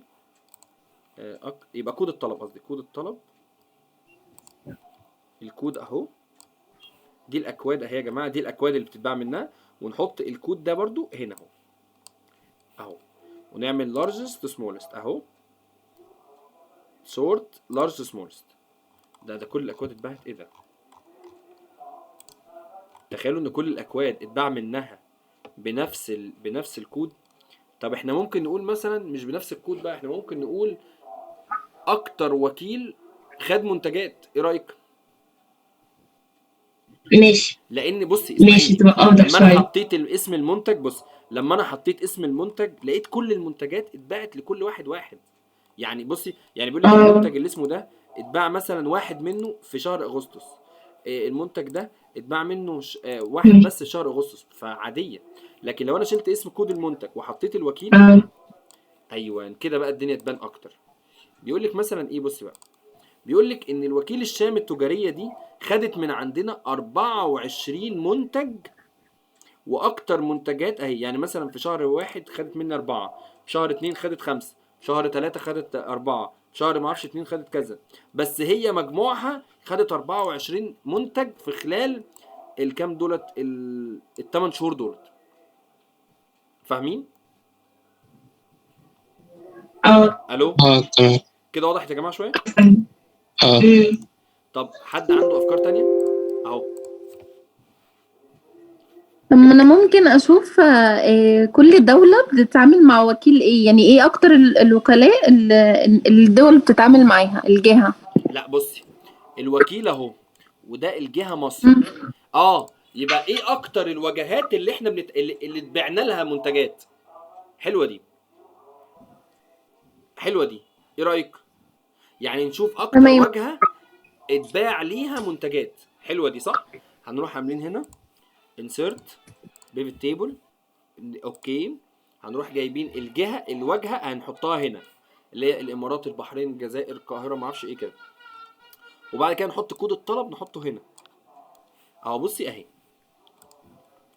يبقى كود الطلب، قصدي كود الطلب، الكود اهو. دي الاكواد اهي يا جماعه، دي الاكواد اللي بتتباع منها، ونحط الكود ده برضو هنا اهو ونعمل largest smallest اهو sort largest smallest. ده كل الاكواد اتباعت. ايه ده؟ تخيلوا ان كل الاكواد اتباع منها بنفس الكود. طب احنا ممكن نقول مثلا مش بنفس الكود بقى، احنا ممكن نقول اكتر وكيل خد منتجات. ايه رايك؟ ماشي. لان بصي ماشي تبقى افضل لما انا شويه. حطيت اسم المنتج، بص لما انا حطيت اسم المنتج لقيت كل المنتجات اتباعت لكل واحد. يعني بصي، يعني بيقول لك المنتج اللي اسمه ده اتباع مثلا واحد منه في شهر اغسطس، المنتج ده اتباع منه واحد بس في شهر اغسطس، فعاديه. لكن لو انا شلت اسم كود المنتج وحطيت الوكيل، ايوه كده بقى الدنيا تبان اكتر. بيقول لك مثلا ايه، بص بقى، بيقول لك ان الوكيل الشام التجاريه دي خدت من عندنا 24 منتج واكتر منتجات اهي. يعني مثلا في شهر واحد خدت مني 4، في شهر 2 خدت 5، في شهر 3 خدت 4، في شهر ما اعرفش 2 خدت كذا. بس هي مجموعها خدت 24 منتج في خلال الكام دولت، ال8 شهور دولت. فاهمين؟ الو تمام. كده وضحت يا جماعه شويه؟ اه طب حد عنده افكار تانية اهو؟ طب ما انا ممكن اشوف كل دولة بتتعامل مع وكيل ايه، يعني ايه اكتر الوكلاء الدول بتتعامل معاها الجهة. لا بصي، الوكيل اهو، وده الجهه مصر. مم. يبقى ايه اكتر الوجهات اللي احنا اللي اتبعنا لها منتجات؟ حلوه دي، حلوه دي، ايه رايك؟ يعني نشوف اكتر تمام. وجهه اتباع ليها منتجات. حلوه دي صح. هنروح عاملين هنا انسيرت بيفت تيبل، اوكي. هنروح جايبين الجهه الواجهه هنحطها هنا، اللي هي الامارات، البحرين، الجزائر، القاهره، ما اعرفش ايه كده. وبعد كده نحط كود الطلب نحطه هنا اهو. بصي اهي،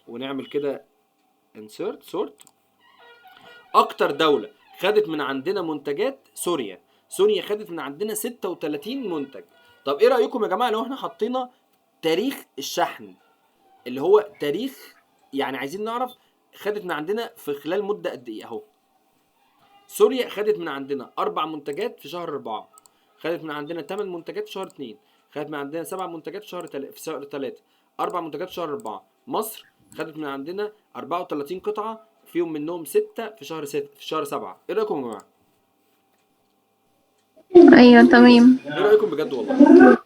ونعمل كده انسيرت سورت. اكتر دوله خدت من عندنا منتجات سوريا. سوريا خدت من عندنا 36 منتج. طب ايه رايكم يا جماعه لو احنا حطينا تاريخ الشحن، اللي هو تاريخ، يعني عايزين نعرف خدت من عندنا في خلال مده قد ايه اهو. سوريا خدت من عندنا 4 منتجات في شهر 4، خدت من عندنا 8 منتجات في شهر 2، خدت من عندنا 7 منتجات في شهر 3، 4 منتجات في شهر 4. مصر خدت من عندنا 34 قطعة، فيهم منهم 6 في شهر 6 في شهر 7. ايه رأيكم يا جماعة؟ ايوه تمام. ايه رأيكم بجد والله؟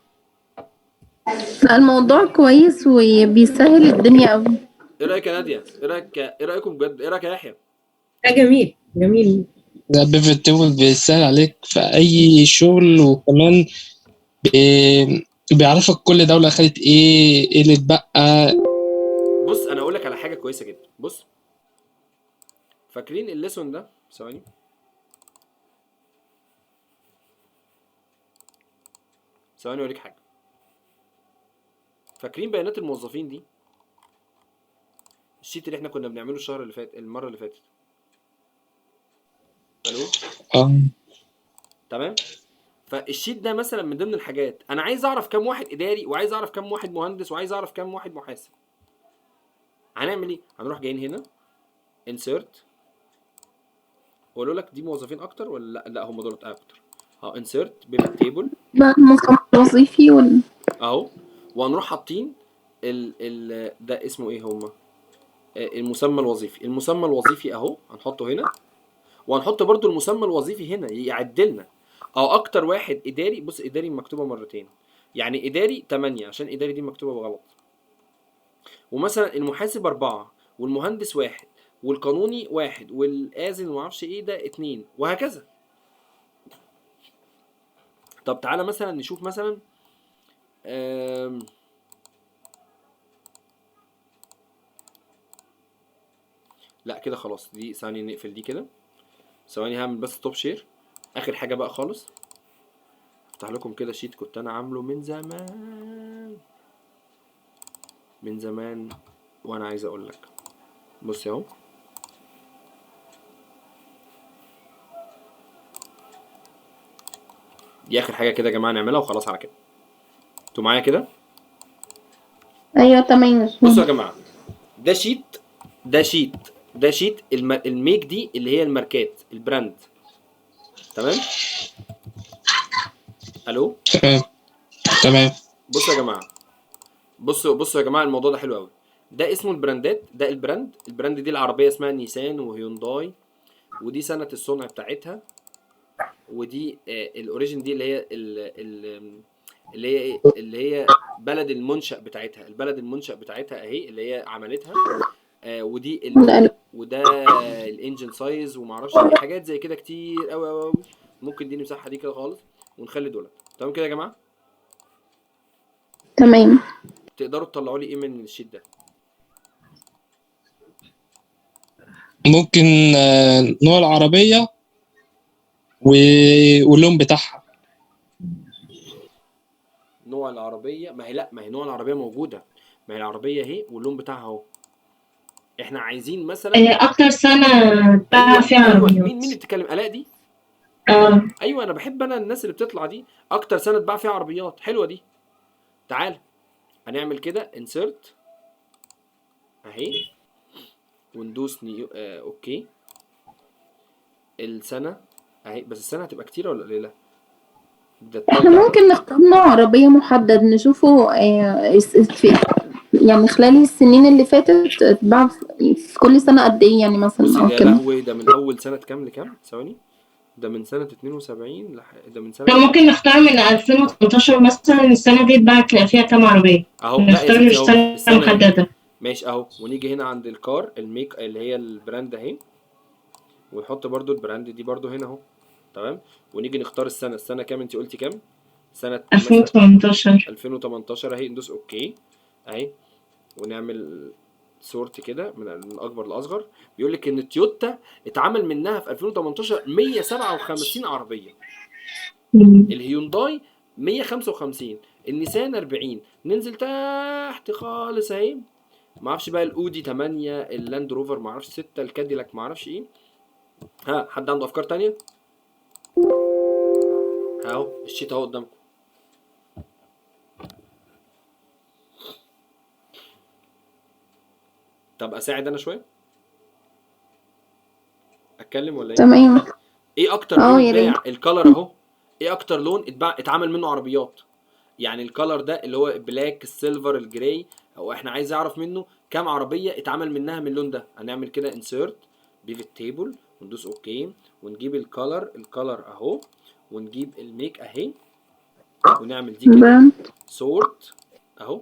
لا الموضوع كويس وبيسهل الدنيا قوي. ايه رأيك يا نادية؟ ايه رأيكم بجد؟ ايه رأيك يا يحيى؟ ده جميل جميل. ده بيفت تيبل بيسهل عليك في أي شغل، وكمان بيعرفك كل دولة خدت إيه اللي اتبقى. بص انا اقول لك على حاجة كويسة جدا. بص، فاكرين الليسون ده؟ ثواني، ثواني اوريك حاجة. فاكرين بيانات الموظفين دي؟ الشيت اللي احنا كنا بنعمله الشهر اللي فات، المرة اللي فاتت. الو اه تمام. فالشيت ده مثلا من ضمن الحاجات، انا عايز اعرف كام واحد اداري، وعايز اعرف كام واحد مهندس، وعايز اعرف كام واحد محاسب. هنعمل ايه؟ هنروح جايين هنا انسيرت، واقول لك دي موظفين اكتر ولا لا؟ لا هم دول اكتر. انسيرت بيفت تيبل بقى المسمى الوظيفي اهو. وهنروح حاطين ده اسمه ايه هما، المسمى الوظيفي. المسمى الوظيفي اهو هنحطه هنا، وهنحط برضو المسمى الوظيفي هنا يعدلنا. اكتر واحد اداري، بص اداري مكتوبه مرتين، يعني اداري 8 عشان اداري دي مكتوبه غلط. ومثلا المحاسب 4، والمهندس 1، والقانوني 1، والآذن ومعرفش ايه ده 2، وهكذا. طب تعالى مثلا نشوف مثلا لا كده خلاص، دي ثانية نقفل دي كده. ثواني هعمل بس توب شير. اخر حاجة بقى خالص، افتح لكم كده شيت كنت انا عامله من زمان، من زمان، وانا عايز اقول لك. بص اهو، دي اخر حاجة كده يا جماعة نعملها وخلاص على كده. انتوا معايا كده؟ ايوه تمام. بصوا يا جماعة، ده شيت، ده شيت الميك دي اللي هي الماركات، البراند. تمام. الو تمام تمام. بصوا يا جماعه، بصوا يا جماعه، الموضوع ده حلو قوي. ده اسمه البراندات، ده البراند دي العربيه اسمها نيسان وهيونداي، ودي سنه الصنع بتاعتها، ودي الاوريجين دي اللي هي اللي هي بلد المنشأ بتاعتها، اهي اللي هي عملتها. ودي وده الانجن سايز ومعرفش ايه، حاجات زي كده كتير قوي قوي قوي. ممكن دي نمسحها دي كده خالص. ونخلي دولت. تمام كده يا جماعه؟ تمام. تقدروا تطلعوا لي ايه من الشيت ده؟ ممكن نوع العربية واللون بتاعها. نوع العربيه، ما هي لا، ما هي نوع العربيه موجوده، ما هي العربيه اهي واللون بتاعها اهو. احنا عايزين مثلا اكتر سنة اتباع ايوه فيها ايوه، عربيات. مين اللي بتتكلم؟ الاء دي؟ اه. ايوه انا بحب انا الناس اللي بتطلع دي. اكتر سنه اتباع فيها عربيات، حلوه دي. تعال هنعمل كده انسرت اهي، وندوس نيو اوكي. السنه اهي، بس السنه هتبقى كتيره ولا قليله؟ ده احنا ممكن نختار نوع عربية محدد نشوفه يعني خلال السنين اللي فاتت اتباع في كل سنة قد ايه يعني بصي مثلا او ده يا كده. لهوي، ده من اول سنه كام لكام؟ ثواني، ده من سنه 72 ده من سنه ممكن نختار من 2018 مثلا، السنة دي اتباع فيها كام عربية. اهو. لا يا نختار ستي اهو سنة السنه اهي، محددة. ماشي اهو. ونيجي هنا عند الكار الميك اللي هي البراند اهي، ونحط برضو البراند دي برضو هنا اهو. تمام. ونيجي نختار السنه. السنه كام انت قلتي كام؟ سنه مثلا 2018. 2018 اهي. ندوس اوكي اهي، ونعمل سورت كده من الاكبر لاصغر. بيقول لك ان تويوتا اتعمل منها في 2018 157 عربيه، الهيونداي 155، النيسان 40. ننزل تحت خالص اهي، ما اعرفش بقى الاودي 8، اللاند روفر ما اعرفش 6، الكاديلاك ما اعرفش ايه. ها حد عنده افكار تانية؟ اهو الشيت اهو قدامكم. طب اساعد انا شويه؟ اتكلم ولا ايه؟ تمام. ايه اكتر لون يا ريت. اتباع؟ الكلر اهو. ايه اكتر لون اتباع اتعمل منه عربيات؟ يعني الكلر ده اللي هو البلاك، السيلفر، الجراي، هو احنا عايز اعرف منه كام عربيه اتعمل منها من اللون ده. هنعمل كده انسيرت بيفت تيبل، وندوس اوكي، ونجيب الكلر اهو، ونجيب الميك اهي، ونعمل دي كده براند. سورت اهو.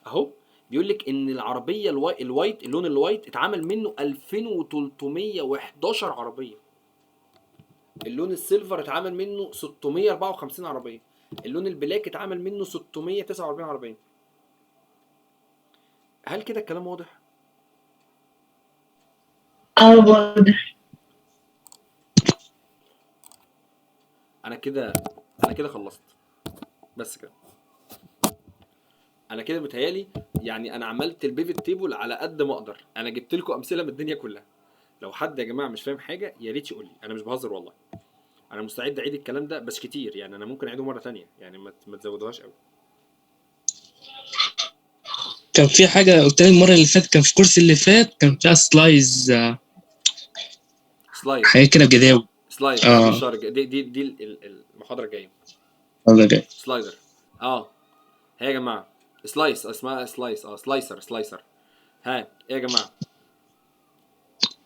اهو بيقول لك ان العربيه الوايت، اللون الوايت اتعمل منه 2311 عربيه. اللون السيلفر اتعمل منه 654 عربيه. اللون البلاك اتعمل منه 649 عربيه. هل كده الكلام واضح؟ واضح. انا كده خلصت. بس كده انا كده متهيالي يعني انا عملت البيفت تيبل على قد ما اقدر. انا جبت لكم امثله من الدنيا كلها. لو حد يا جماعه مش فاهم حاجه يا ريت يقول لي، انا مش بهزر والله. انا مستعد اعيد الكلام ده بس كتير، يعني انا ممكن اعيده مره تانية، يعني ما تزودوهاش قوي. كان في حاجة قلت لي المرة اللي فاتت، كان في الكورس اللي فات كان فيها سلايز، سلايد حاجة كده بجداوي. سلايد بعد اه الشهر دي المحاضره الجايه. والله جاي. سلايدر هي يا جماعه سلايس، اسمها سلايس، سلايسر. ها ايه يا جماعه؟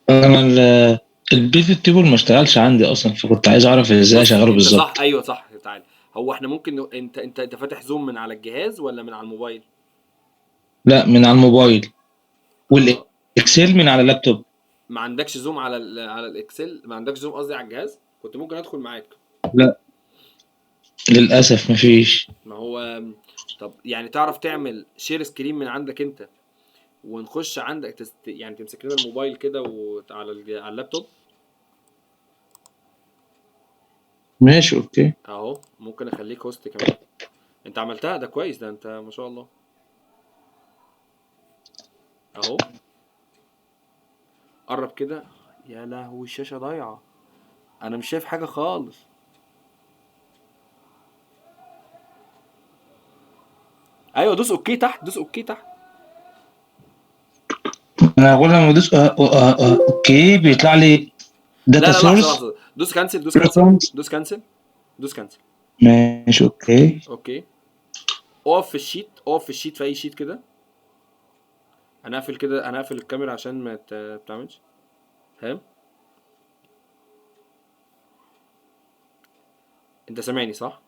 انا البيفت تيبل ما اشتغلش عندي اصلا، فكنت عايز اعرف ازاي بص اشغله انت صح، بالظبط. ايوه صح. تعال، هو احنا ممكن انت فاتح زوم من على الجهاز ولا من على الموبايل؟ لا، من على الموبايل، اه والاكسل من على اللابتوب. ما عندكش زوم على على الاكسل؟ ما عندكش زوم قصدي على الجهاز؟ كنت ممكن ادخل معاك. لا للاسف مفيش. ما هو طب يعني تعرف تعمل شير سكرين من عندك انت، ونخش عندك يعني تمسك لنا الموبايل كده وعلى على اللابتوب. ماشي اوكي. اهو ممكن اخليك هوست كمان. انت عملتها، ده كويس، ده انت ما شاء الله. اهو قرب كده. يا لهوي الشاشه ضايعه، انا مش شايف حاجه خالص. ايوه دوس اوكي تحت، دوس اوكي تحت. انا اقول لما ادوس اوكي بيطلع لي داتا لا لا لحظه سورس. لحظه، دوس كانسل، دوس كانسل، دوس كانسل، دوس كانسل. ماشي اوكي. اوكي اقف في الشيت، اقف في الشيت في اي شيت كده. انا هقفل كده، انا هقفل الكاميرا عشان ما بتعملش. فاهم؟ انت سامعني صح؟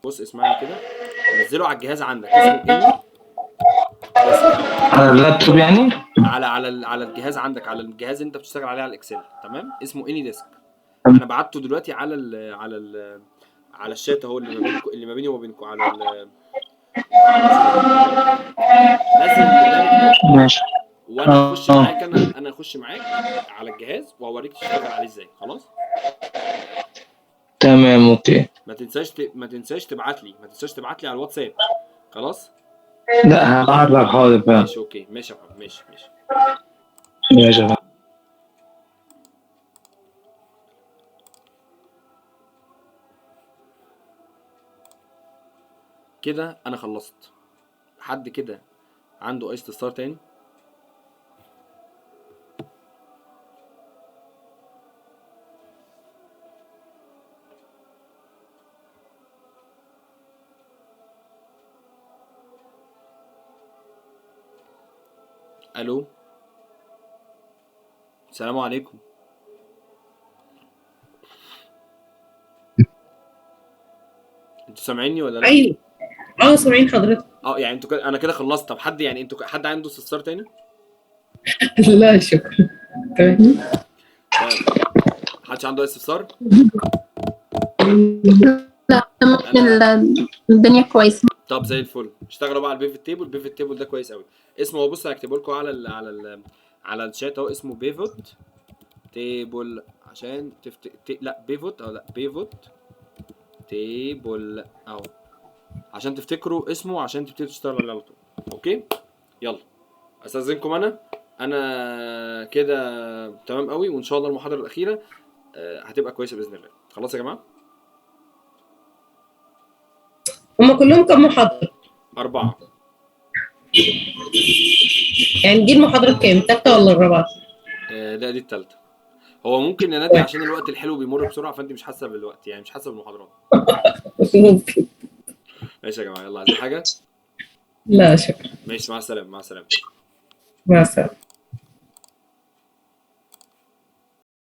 بص اسمعني كده، نزله على الجهاز عندك اسمه اني على اللابتوب يعني؟ على الجهاز عندك، على الجهاز اللي انت بتشتغل عليه على الاكسل، تمام؟ اسمه اني ديسك. انا بعته دلوقتي على الشات اهو اللي ما بينكم، اللي ما بيني وما بينكم، على نزل البرنامج ده ماشي. وانا اخش معاك، انا اخش معاك على الجهاز واوريك تشتغل عليه ازاي. خلاص تمام اوكي. ما تنساش تبعت لي على الواتساب. خلاص لا هبعت لك حاضر بقى. ماشي اوكي ماشي يا محمد، ماشي ماشي يا فندم. كده انا خلصت. حد كده عنده اي استفسار تاني؟ الو السلام عليكم. انتوا سامعيني ولا لا؟ ايوه سامعين حضرتك. يعني انتوا كده، انا كده خلصت. طب حد يعني انتوا حد عنده استفسار تاني؟ لا شكرا. تمام. طيب محدش عنده اي استفسار؟ لا تمام، الدنيا كويسة. طب زي الفل. اشتغلوا بقى على البيفت تيبل. البيفت تيبل ده كويس قوي. اسمه هو، بص هكتبه لكم على الشات اهو، اسمه بيفوت تيبل عشان لا بيفوت لا بيفوت تيبل اهو، عشان تفتكروا اسمه، عشان تبتدوا تشتغلوا عليه على طول. اوكي يلا استاذنكم. انا كده تمام قوي، وان شاء الله المحاضره الاخيره هتبقى كويسه باذن الله. خلاص يا جماعه؟ هما كلهم كام محاضرة؟ 4. يعني دي المحاضرة كام؟ التالتة ولا الرابعة؟ لا دي التالتة. هو ممكن يا نادي عشان الوقت الحلو بيمر بسرعه، فانت مش حاسه بالوقت، يعني مش حاسه بالمحاضرات. ممكن. ماشي يا جماعه، يلا عايزين حاجه؟ لا شكرا. ماشي، مع السلامه. مع السلامة.